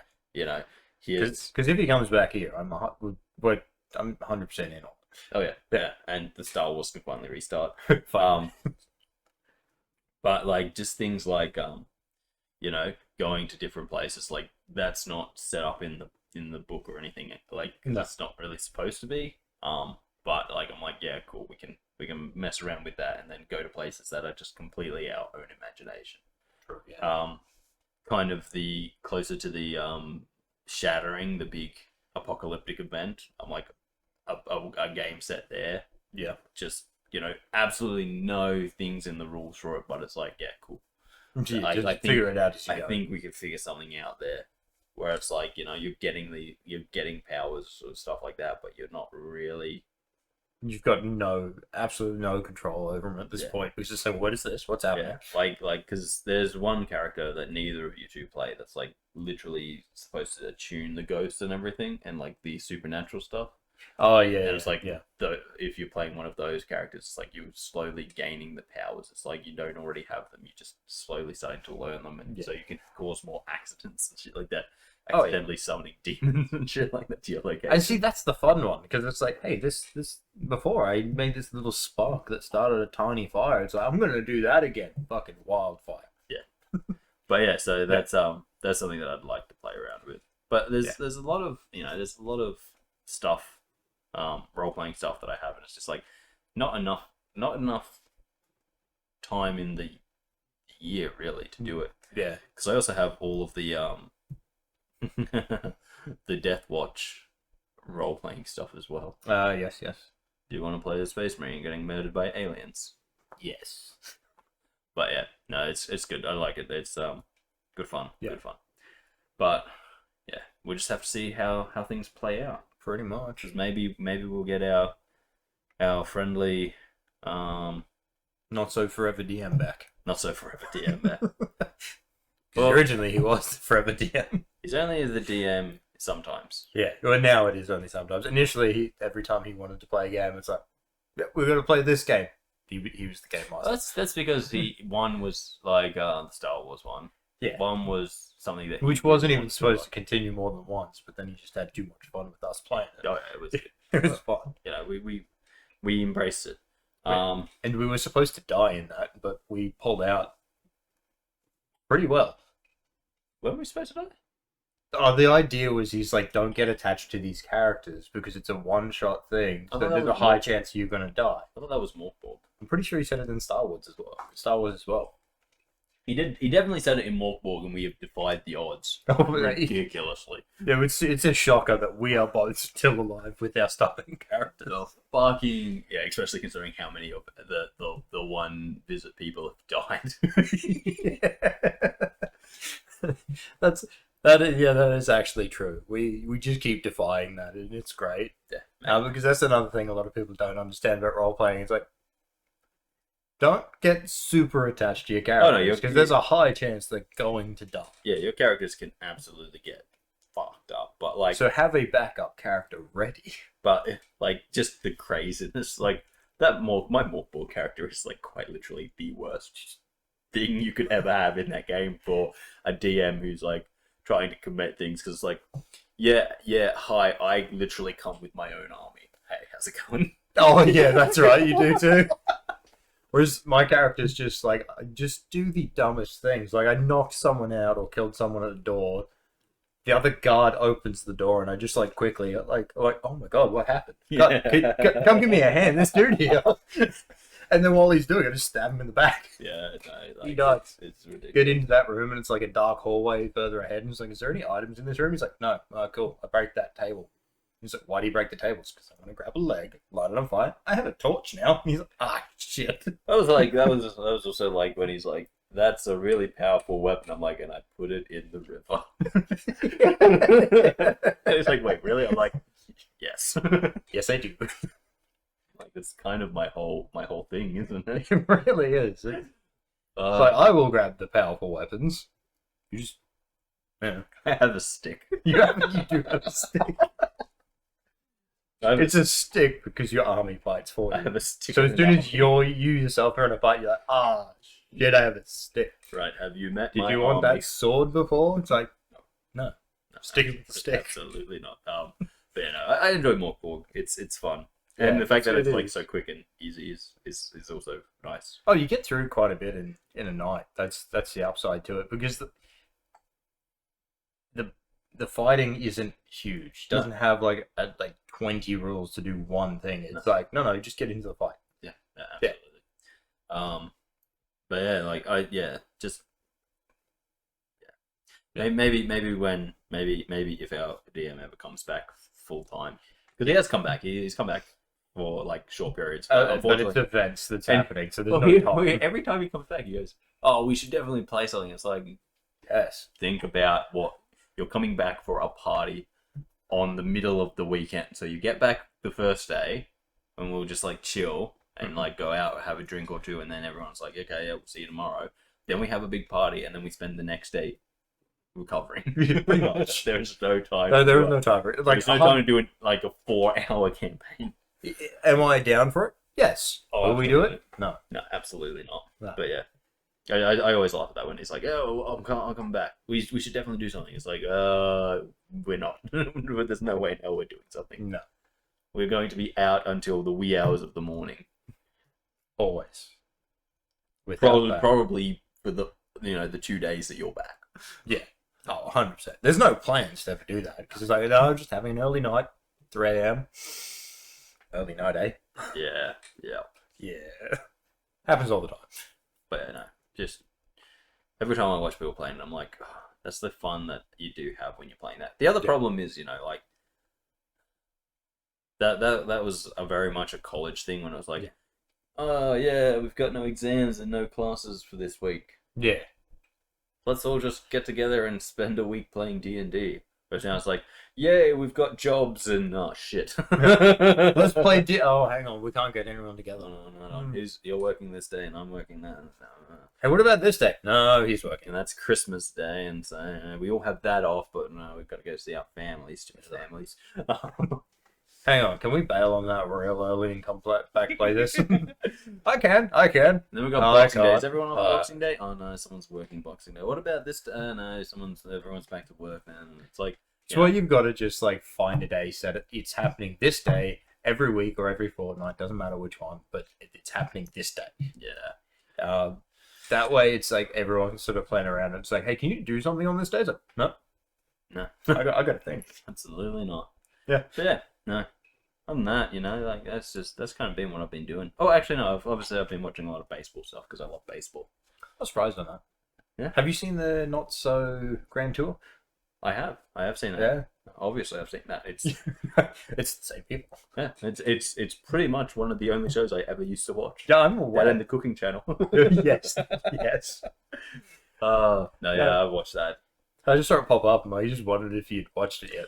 here's Because if he comes back here, I'm 100% in on it. oh yeah, and the Star Wars can finally restart. Fine. But like just things like going to different places. Like that's not set up in the book or anything. Like that's not really supposed to be. But like I'm like, yeah, cool. We can mess around with that and then go to places that are just completely our own imagination. True. Yeah. Kind of the closer to the shattering, the big apocalyptic event. I'm like a game set there. Yeah. Just absolutely no things in the rules for it, but it's like, yeah, cool. I figure it out as you go. I think we could figure something out there, where it's like you're getting powers or stuff like that, but you're not really. You've got absolutely no control over them at this point. Because it's like, what is this? What's happening? Yeah, like because there's one character that neither of you two play that's like literally supposed to attune the ghosts and everything and like the supernatural stuff. Oh yeah, and it's like if you're playing one of those characters, it's like you're slowly gaining the powers. It's like you don't already have them; you're just slowly starting to learn them, and so you can cause more accidents and shit like that. Accidentally summoning demons and shit like that to your location. And see, that's the fun one because it's like, hey, this before I made this little spark that started a tiny fire. It's like I'm gonna do that again, fucking wildfire. Yeah, but yeah, so that's something that I'd like to play around with. But there's a lot of stuff. Role playing stuff that I have, and it's just like not enough time in the year really to do it. Yeah, because I also have all of the the Death Watch role playing stuff as well. Yes. Do you want to play a Space Marine getting murdered by aliens? Yes. But yeah, no, it's good. I like it. It's good fun. Yeah. Good fun. But yeah, we'll just have to see how things play out. Pretty much. Maybe we'll get our friendly not so forever DM back. Not so forever DM back. Well, originally he was the forever DM. He's only the DM sometimes. Yeah, well now it is only sometimes. Initially, every time he wanted to play a game, it's like, we're going to play this game. He was the game master. That's because one was like the Star Wars one. Yeah. One was something that which wasn't even supposed to continue more than once, but then he just had too much fun with us playing it. Oh yeah, it was it was fun. We embraced it. And we were supposed to die in that, but we pulled out pretty well. Weren't we supposed to die? Oh, the idea was he's like, don't get attached to these characters because it's a one-shot thing. So there's a high chance you're gonna die. I thought that was Morkborg. I'm pretty sure he said it in Star Wars as well. He did. He definitely said it in Morkborg, and we have defied the odds ridiculously. Yeah, it's a shocker that we are both still alive with our starting characters. Fucking yeah, especially considering how many of the one visit people have died. That is actually true. We just keep defying that, and it's great. Yeah, because that's another thing a lot of people don't understand about role playing. It's like, don't get super attached to your characters because there's a high chance they're going to die. Yeah, your characters can absolutely get fucked up, but like, so have a backup character ready. But like, just the craziness, like that. My Morkborg character is like quite literally the worst thing you could ever have in that game for a DM who's like trying to commit things because it's like, hi, I literally come with my own army. Hey, how's it going? Oh yeah, that's right, you do too. Whereas my character's just like, I just do the dumbest things. Like I knocked someone out or killed someone at the door. The other guard opens the door and I just like quickly like oh my god, what happened? Yeah. Come give me a hand, this dude here. And then while he's doing it, I just stab him in the back. Yeah, no, like, he dies. It's ridiculous. Get into that room and it's like a dark hallway further ahead. And it's like, is there any items in this room? He's like, no. Oh, cool. I break that table. He's like, why do you break the tables? Because I'm going to grab a leg, light it on fire. I have a torch now. He's like, shit. That was also like when he's like, that's a really powerful weapon. I'm like, and I put it in the river. And he's like, wait, really? I'm like, yes. Yes, I do. Like, that's kind of my whole thing, isn't it? It really is. It's like, I will grab the powerful weapons. You just, I have a stick. You do have a stick. It's a stick because your army fights for you. I have a stick. So as soon as you yourself are in a fight, you're like, shit, I have a stick. Right, have you met Did my you want army? that sword before? It's like, no. Stick with the stick. Absolutely not. But yeah, no, I enjoy Morkborg. It's fun. And the fact that it's like so quick and easy is also nice. Oh, you get through quite a bit in a night. That's the upside to it because the fighting isn't huge. Doesn't have like 20 rules to do one thing. It's like no, just get into the fight. Yeah, absolutely. But yeah, like just maybe if our DM ever comes back full time, because he has come back. He's come back for like short periods. But it's events that's happening, so there's no time. Every time he comes back, he goes, "Oh, we should definitely play something." It's like, yes, think about what you're coming back for, a party on the middle of the weekend. So you get back the first day, and we'll just like chill and like go out, have a drink or two, and then everyone's like, "Okay, yeah, we'll see you tomorrow." Then we have a big party, and then we spend the next day recovering. Pretty much. There's no time. No, there is no time for it. There's no time to do it like a 4-hour campaign. Am I down for it? Yes. Will we do it? No. No, absolutely not. No. But yeah. I always laugh at that when he's like, "Oh, I'll come back. We should definitely do something." It's like, we're not. There's no way now we're doing something. No. We're going to be out until the wee hours of the morning. Always. Probably for the 2 days that you're back. Yeah. Oh, 100%. There's no plans to ever do that because it's like, no, just having an early night, 3 a.m. Early night, eh? Yeah. Yeah. Happens all the time. But yeah, no, just every time I watch people playing, I'm like, oh, that's the fun that you do have when you're playing that. The other problem is, like that was a very much a college thing when it was like, oh yeah, we've got no exams and no classes for this week. Yeah. Let's all just get together and spend a week playing D&D. But now it's like, yay, we've got jobs and shit. Let's play oh, hang on, we can't get anyone together. No. You're working this day and I'm working that. No. Hey, what about this day? No, he's working. And that's Christmas Day, and so we all have that off, but no, we've got to go see our families, stupid families. Hang on, can we bail on that real early and come back play this? I can. Then we got Boxing Day. Is everyone on Boxing Day? Oh no, someone's working Boxing Day. What about this? No, everyone's back to work, man. It's like, so you've got to just like find a day, set it. It's happening this day every week or every fortnight. Doesn't matter which one, but it's happening this day. Yeah. That way, it's like everyone's sort of playing around. And it's like, hey, can you do something on this day? It's like, no. I got to think. Absolutely not. Yeah. But yeah. No. Other than that, like that's kind of been what I've been doing. Oh, actually, no. I've been watching a lot of baseball stuff because I love baseball. I'm surprised on that. Yeah. Have you seen the Not So Grand Tour? I have seen that. Yeah. Obviously, I've seen that. It's it's the same people. Yeah. It's pretty much one of the only shows I ever used to watch. Yeah, I'm aware. That and the cooking channel. Yes. No, yeah, I've watched that. I just saw it pop up, and I just wondered if you'd watched it yet.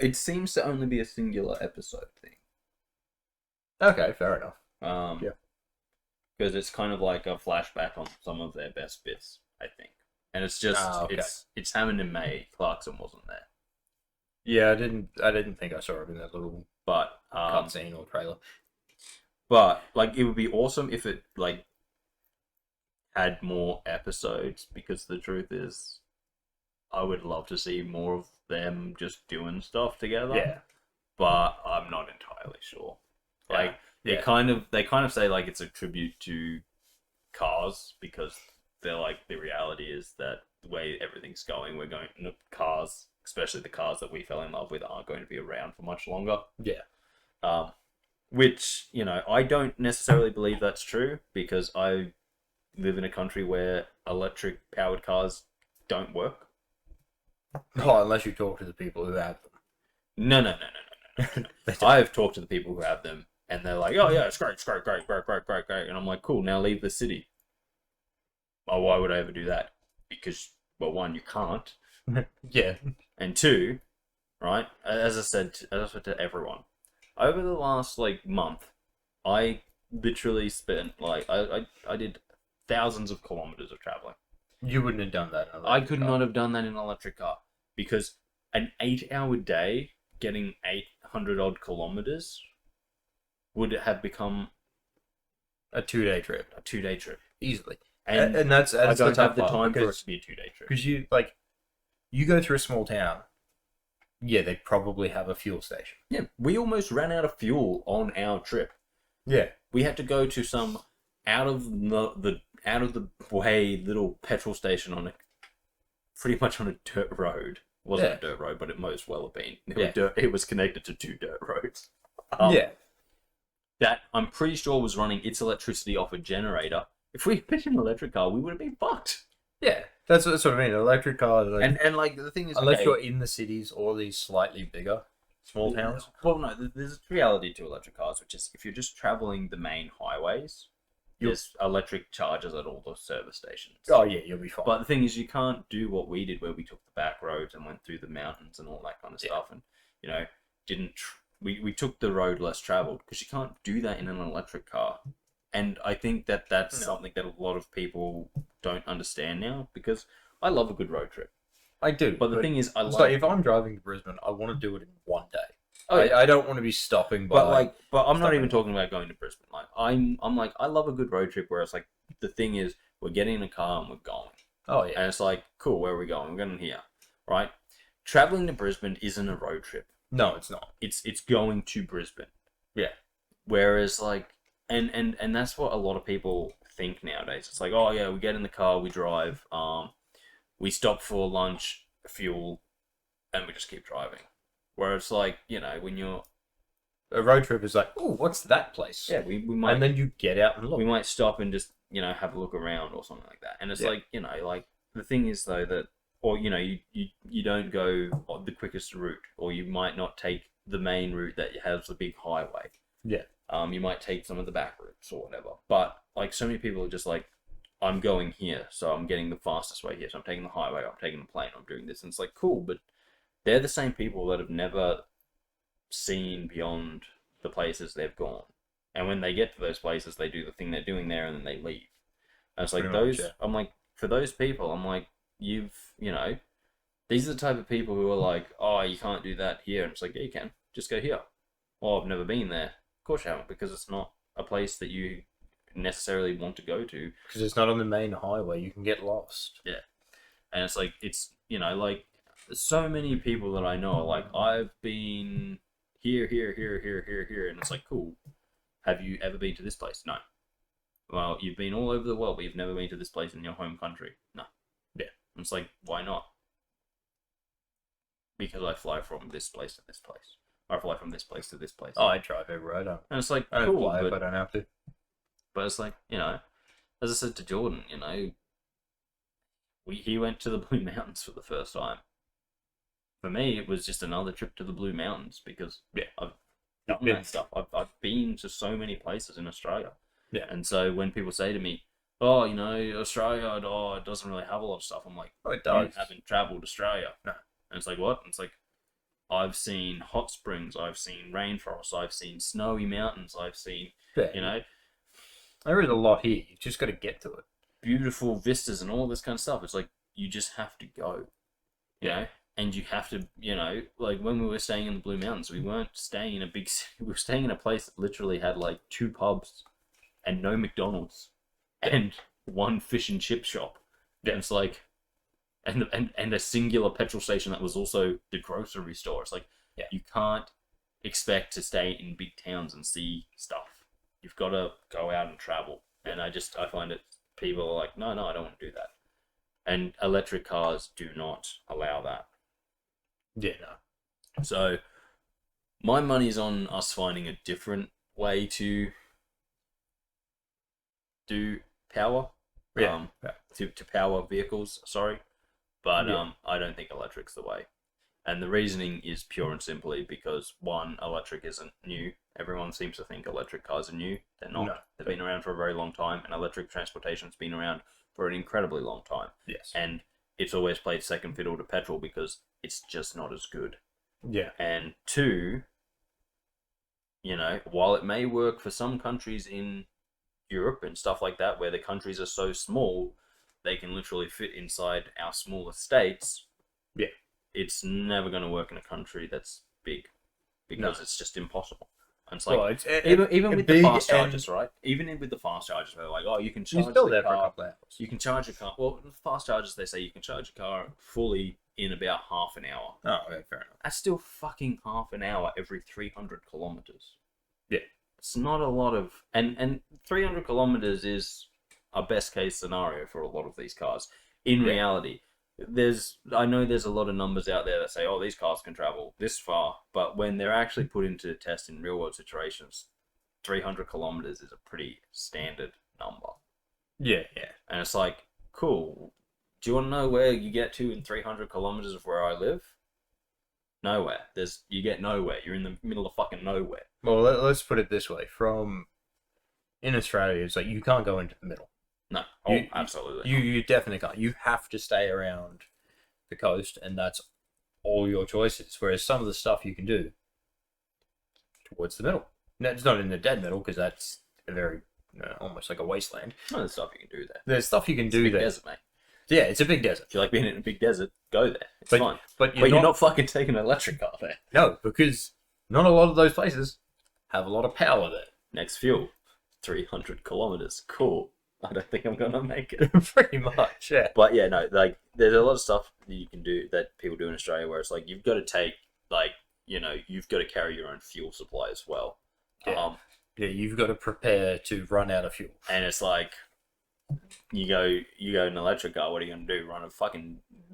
It seems to only be a singular episode thing. Okay, fair enough. Yeah. Because it's kind of like a flashback on some of their best bits, I think. And it's just it's happened in May. Clarkson wasn't there. Yeah, I didn't think I saw it in that little cutscene or trailer. But like, it would be awesome if it like had more episodes, because the truth is, I would love to see more of them just doing stuff together. Yeah. But I'm not entirely sure. Like they kind of say like it's a tribute to Cars, because they're like, the reality is that the way everything's going, cars, especially the cars that we fell in love with, aren't going to be around for much longer. Yeah. Which, I don't necessarily believe that's true, because I live in a country where electric powered cars don't work. Oh, unless you talk to the people who have them. No. I've talked to the people who have them, and they're like, oh yeah, it's great. And I'm like, cool, now leave the city. Oh, why would I ever do that? Because, well, one, you can't. Yeah. And two, right, as I said to everyone, over the last, month, I literally spent, I did thousands of kilometers of traveling. You wouldn't have done that in an I could not have done that in an electric car, because an 8-hour day getting 800-odd kilometers would have become a 2-day trip. Easily. And that's I don't have the part, time for it to be a 2-day trip. Because you go through a small town, yeah, they probably have a fuel station. Yeah, we almost ran out of fuel on our trip. Yeah. We had to go to some out of the way little petrol station on pretty much on a dirt road. It wasn't a dirt road, but it most well have been. It was connected to 2 dirt roads. That I'm pretty sure was running its electricity off a generator. If we had been an electric car, we would have been fucked. Yeah, that's what I mean. An electric car, like, and like the thing is, unless you're in the cities or these slightly bigger small towns. Well, no, there's a reality to electric cars, which is if you're just traveling the main highways, there's electric chargers at all the service stations. Oh yeah, you'll be fine. But the thing is, you can't do what we did, where we took the back roads and went through the mountains and all that kind of stuff, and we took the road less traveled, because you can't do that in an electric car. And I think that's something that a lot of people don't understand now, because I love a good road trip. I do. But the thing is, if I'm driving to Brisbane, I want to do it in one day. I don't want to be stopping by. But I'm not even talking about going to Brisbane. Like I'm like, I love a good road trip where it's like, the thing is, we're getting in a car and we're going. Oh yeah. And it's like, cool, where are we going? We're going here, right? Traveling to Brisbane isn't a road trip. No, it's not. It's going to Brisbane. Yeah. Whereas like, and that's what a lot of people think nowadays. It's like, oh yeah, we get in the car, we drive, we stop for lunch, fuel, and we just keep driving. Where it's like, when you're... A road trip is like, oh, what's that place? Yeah, we might... And then you get out and look. We might stop and just, have a look around or something like that. And it's like, like, the thing is, though, that... Or, you don't go the quickest route. Or you might not take the main route that has the big highway. Yeah. You might take some of the back routes or whatever. But, like, so many people are just like, I'm going here, so I'm getting the fastest way here. So I'm taking the highway, I'm taking the plane, I'm doing this. And it's like, cool, but... They're the same people that have never seen beyond the places they've gone. And when they get to those places, they do the thing they're doing there and then they leave. And it's like I'm like, for those people, I'm like, these are the type of people who are like, oh, you can't do that here. And it's like, yeah, you can. Just go here. Oh, I've never been there. Of course you haven't, because it's not a place that you necessarily want to go to. Because it's not on the main highway. You can get lost. Yeah. And it's like, like, so many people that I know are like, I've been here, and it's like, cool. Have you ever been to this place? No. Well, you've been all over the world, but you've never been to this place in your home country. No. Yeah. And it's like, why not? Because I fly from this place to this place. I fly from this place to this place. Oh, I drive everywhere. I don't. And it's like, I don't cool, fly if I don't have to. But it's like, as I said to Jordan, he went to the Blue Mountains for the first time. For me, it was just another trip to the Blue Mountains, because I've done that stuff. I've been to so many places in Australia. Yeah. And so when people say to me, oh, Australia, it doesn't really have a lot of stuff. I'm like, oh, it does. You haven't travelled Australia. No. And it's like, what? And it's like, I've seen hot springs, I've seen rainforests, I've seen snowy mountains, I've seen, There is a lot here. You've just got to get to it. Beautiful vistas and all this kind of stuff. It's like, you just have to go, you know? And you have to, like when we were staying in the Blue Mountains, we weren't staying in a big city. We were staying in a place that literally had like 2 pubs and no McDonald's and 1 fish and chip shop. And it's like, and a singular petrol station that was also the grocery store. It's like, you can't expect to stay in big towns and see stuff. You've got to go out and travel. And I find it, people are like, no, I don't want to do that. And electric cars do not allow that. Yeah, no. So, my money's on us finding a different way to do power. To power vehicles, sorry. But I don't think electric's the way. And the reasoning is pure and simply because, 1, electric isn't new. Everyone seems to think electric cars are new. They're not. No. They've been around for a very long time, and electric transportation's been around for an incredibly long time. Yes. And it's always played second fiddle to petrol because it's just not as good. Yeah. And 2, while it may work for some countries in Europe and stuff like that, where the countries are so small, they can literally fit inside our smaller states. Yeah. It's never going to work in a country that's big because it's just impossible. And it's like, even with the fast chargers, right? Even with the fast chargers, they're like, oh, you can charge the car. For a couple hours. You can charge your car. Well, the fast chargers, they say you can charge your car fully in about half an hour. Oh, okay, fair enough. That's still fucking half an hour every 300 kilometers. Yeah. It's not a lot of... And 300 kilometers is a best case scenario for a lot of these cars. In reality, I know there's a lot of numbers out there that say, oh, these cars can travel this far, but when they're actually put into test in real world situations, 300 kilometers is a pretty standard number. Yeah. And it's like, cool. Do you want to know where you get to in 300 kilometers of where I live? Nowhere. You get nowhere. You're in the middle of fucking nowhere. Well, let's put it this way. In Australia, it's like you can't go into the middle. No. Absolutely. You definitely can't. You have to stay around the coast, and that's all your choices. Whereas some of the stuff you can do towards the middle. No, it's not in the dead middle because that's a very almost like a wasteland. No, there's stuff you can do there. There's stuff you can do It's a big there. desert, mate. Yeah, it's a big desert. If you like being in a big desert, go there. It's fine. But you're not fucking taking an electric car there. No, because not a lot of those places have a lot of power there. Next fuel, 300 kilometers. Cool. I don't think I'm gonna make it. Pretty much, yeah. But yeah, no, like there's a lot of stuff that you can do that people do in Australia where it's like you've got to take you've got to carry your own fuel supply as well. Yeah. You've got to prepare to run out of fuel. And it's like you go in an electric car, what are you gonna do? Run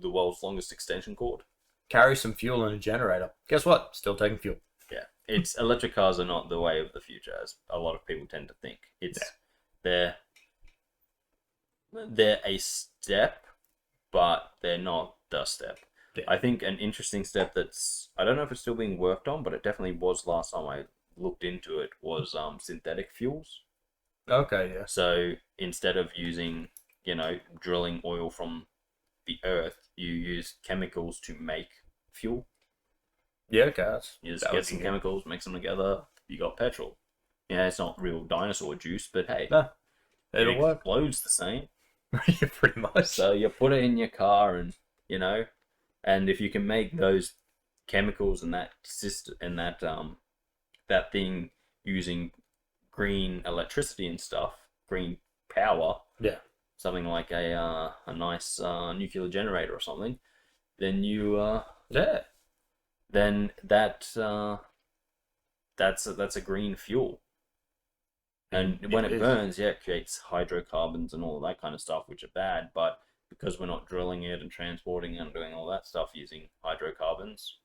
the world's longest extension cord? Carry some fuel in a generator. Guess what? Still taking fuel. Yeah. Electric cars are not the way of the future, as a lot of people tend to think. They're a step, but they're not the step. Yeah. I think an interesting step I don't know if it's still being worked on, but it definitely was last time I looked into it, was synthetic fuels. Okay, yeah. So instead of using, drilling oil from the earth, you use chemicals to make fuel. Yeah, okay. You just get some chemicals, mix them together, you got petrol. Yeah, it's not real dinosaur juice, but hey, it'll work. Explodes the same. Yeah, pretty much. So you put it in your car, and and if you can make those chemicals and that system and that thing using green electricity and stuff, green power, something like a nice nuclear generator or something, then then that's a green fuel. And when it burns, it creates hydrocarbons and all of that kind of stuff, which are bad. But because we're not drilling it and transporting it and doing all that stuff using hydrocarbons,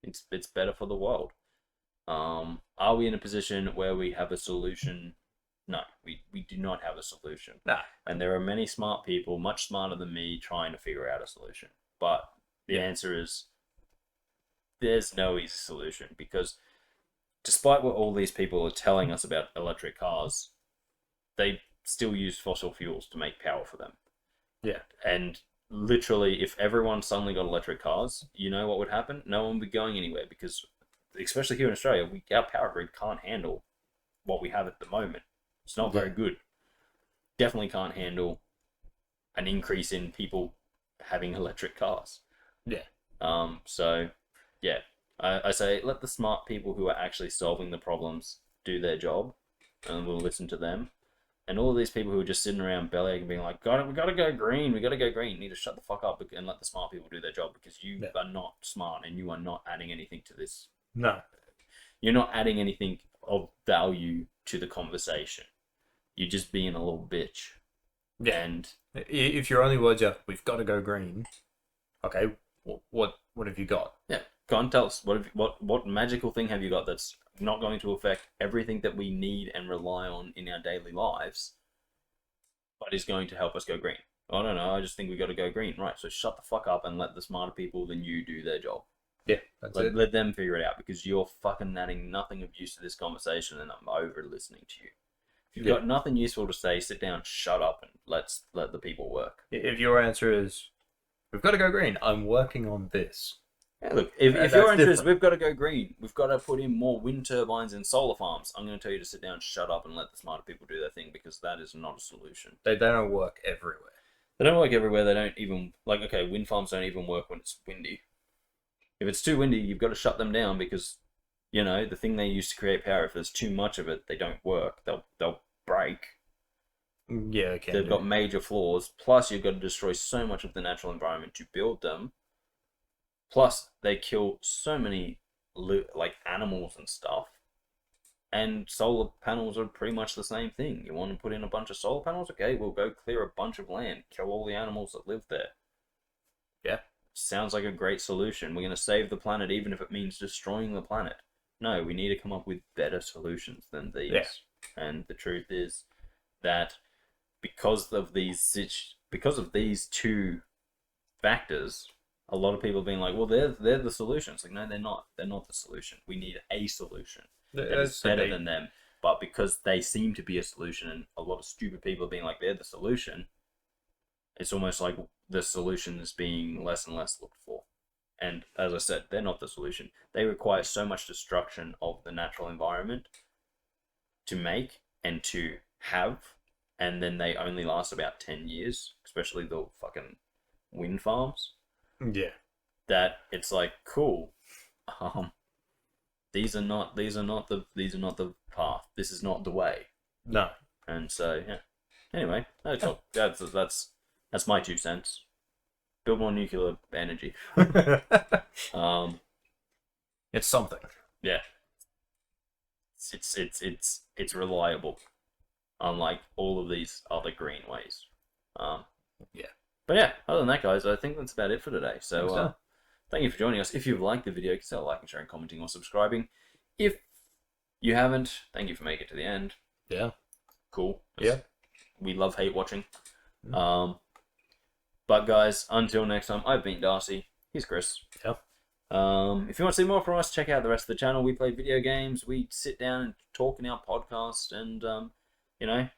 it's better for the world. Are we in a position where we have a solution? No, we do not have a solution. Nah. And there are many smart people, much smarter than me, trying to figure out a solution. But the answer is there's no easy solution, because despite what all these people are telling us about electric cars, they still use fossil fuels to make power for them. Yeah. And literally, if everyone suddenly got electric cars, you know what would happen? No one would be going anywhere, because, especially here in Australia, our power grid can't handle what we have at the moment. It's not very good. Definitely can't handle an increase in people having electric cars. Yeah. So, yeah. I say let the smart people who are actually solving the problems do their job, and we'll listen to them. And all of these people who are just sitting around bellyaching and being like, we gotta go green, you need to shut the fuck up and let the smart people do their job, because you are not smart and you are not adding anything to this. No. You're not adding anything of value to the conversation. You're just being a little bitch. Yeah. And if your only words are, we've got to go green, okay, what have you got? Yeah. Go on, tell us, what magical thing have you got that's not going to affect everything that we need and rely on in our daily lives, but is going to help us go green? I don't know, I just think we got to go green. Right, so shut the fuck up and let the smarter people than you do their job. Yeah, that's it. Let them figure it out, because you're fucking adding nothing of use to this conversation, and I'm over listening to you. If you've got nothing useful to say, sit down, shut up, and let the people work. If your answer is, we've got to go green, I'm working on this. Yeah, look, if your answer is, we've got to go green, we've got to put in more wind turbines and solar farms, I'm going to tell you to sit down, shut up, and let the smarter people do their thing, because that is not a solution. They don't work everywhere. They don't work everywhere. They don't even, wind farms don't even work when it's windy. If it's too windy, you've got to shut them down, because, the thing they use to create power, if there's too much of it, they don't work. They'll break. Yeah, okay. They've got major flaws. Plus, you've got to destroy so much of the natural environment to build them. Plus, they kill so many animals and stuff. And solar panels are pretty much the same thing. You want to put in a bunch of solar panels? Okay, we'll go clear a bunch of land, kill all the animals that live there. Yeah. Sounds like a great solution. We're going to save the planet even if it means destroying the planet. No, we need to come up with better solutions than these. Yeah. And the truth is that because of these two factors, a lot of people have been like, well, they're the solution. It's like, no, they're not. They're not the solution. We need a solution that is better than them. But because they seem to be a solution, and a lot of stupid people are being like, they're the solution, it's almost like the solution is being less and less looked for. And as I said, they're not the solution. They require so much destruction of the natural environment to make and to have, and then they only last about 10 years, especially the fucking wind farms. Yeah. That it's like, cool. These are not the path. This is not the way. No. And so, yeah. Anyway, that's my 2 cents. Build more nuclear energy. It's something. Yeah. It's reliable, unlike all of these other green ways. Yeah. But yeah, other than that, guys, I think that's about it for today. So, thank you for joining us. If you've liked the video, consider liking, sharing, commenting, or subscribing. If you haven't, thank you for making it to the end. Yeah. Cool. Yeah. We love hate watching. But guys, until next time, I've been Darcy. He's Kris. Yeah. If you want to see more from us, check out the rest of the channel. We play video games. We sit down and talk in our podcast. And, you know,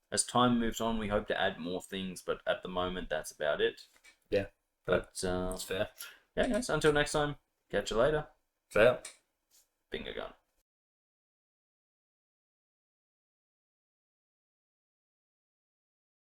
as time moves on, we hope to add more things. But at the moment, that's about it. Yeah. But that's fair. Yeah, guys, until next time, catch you later. Fair. Bingo gun.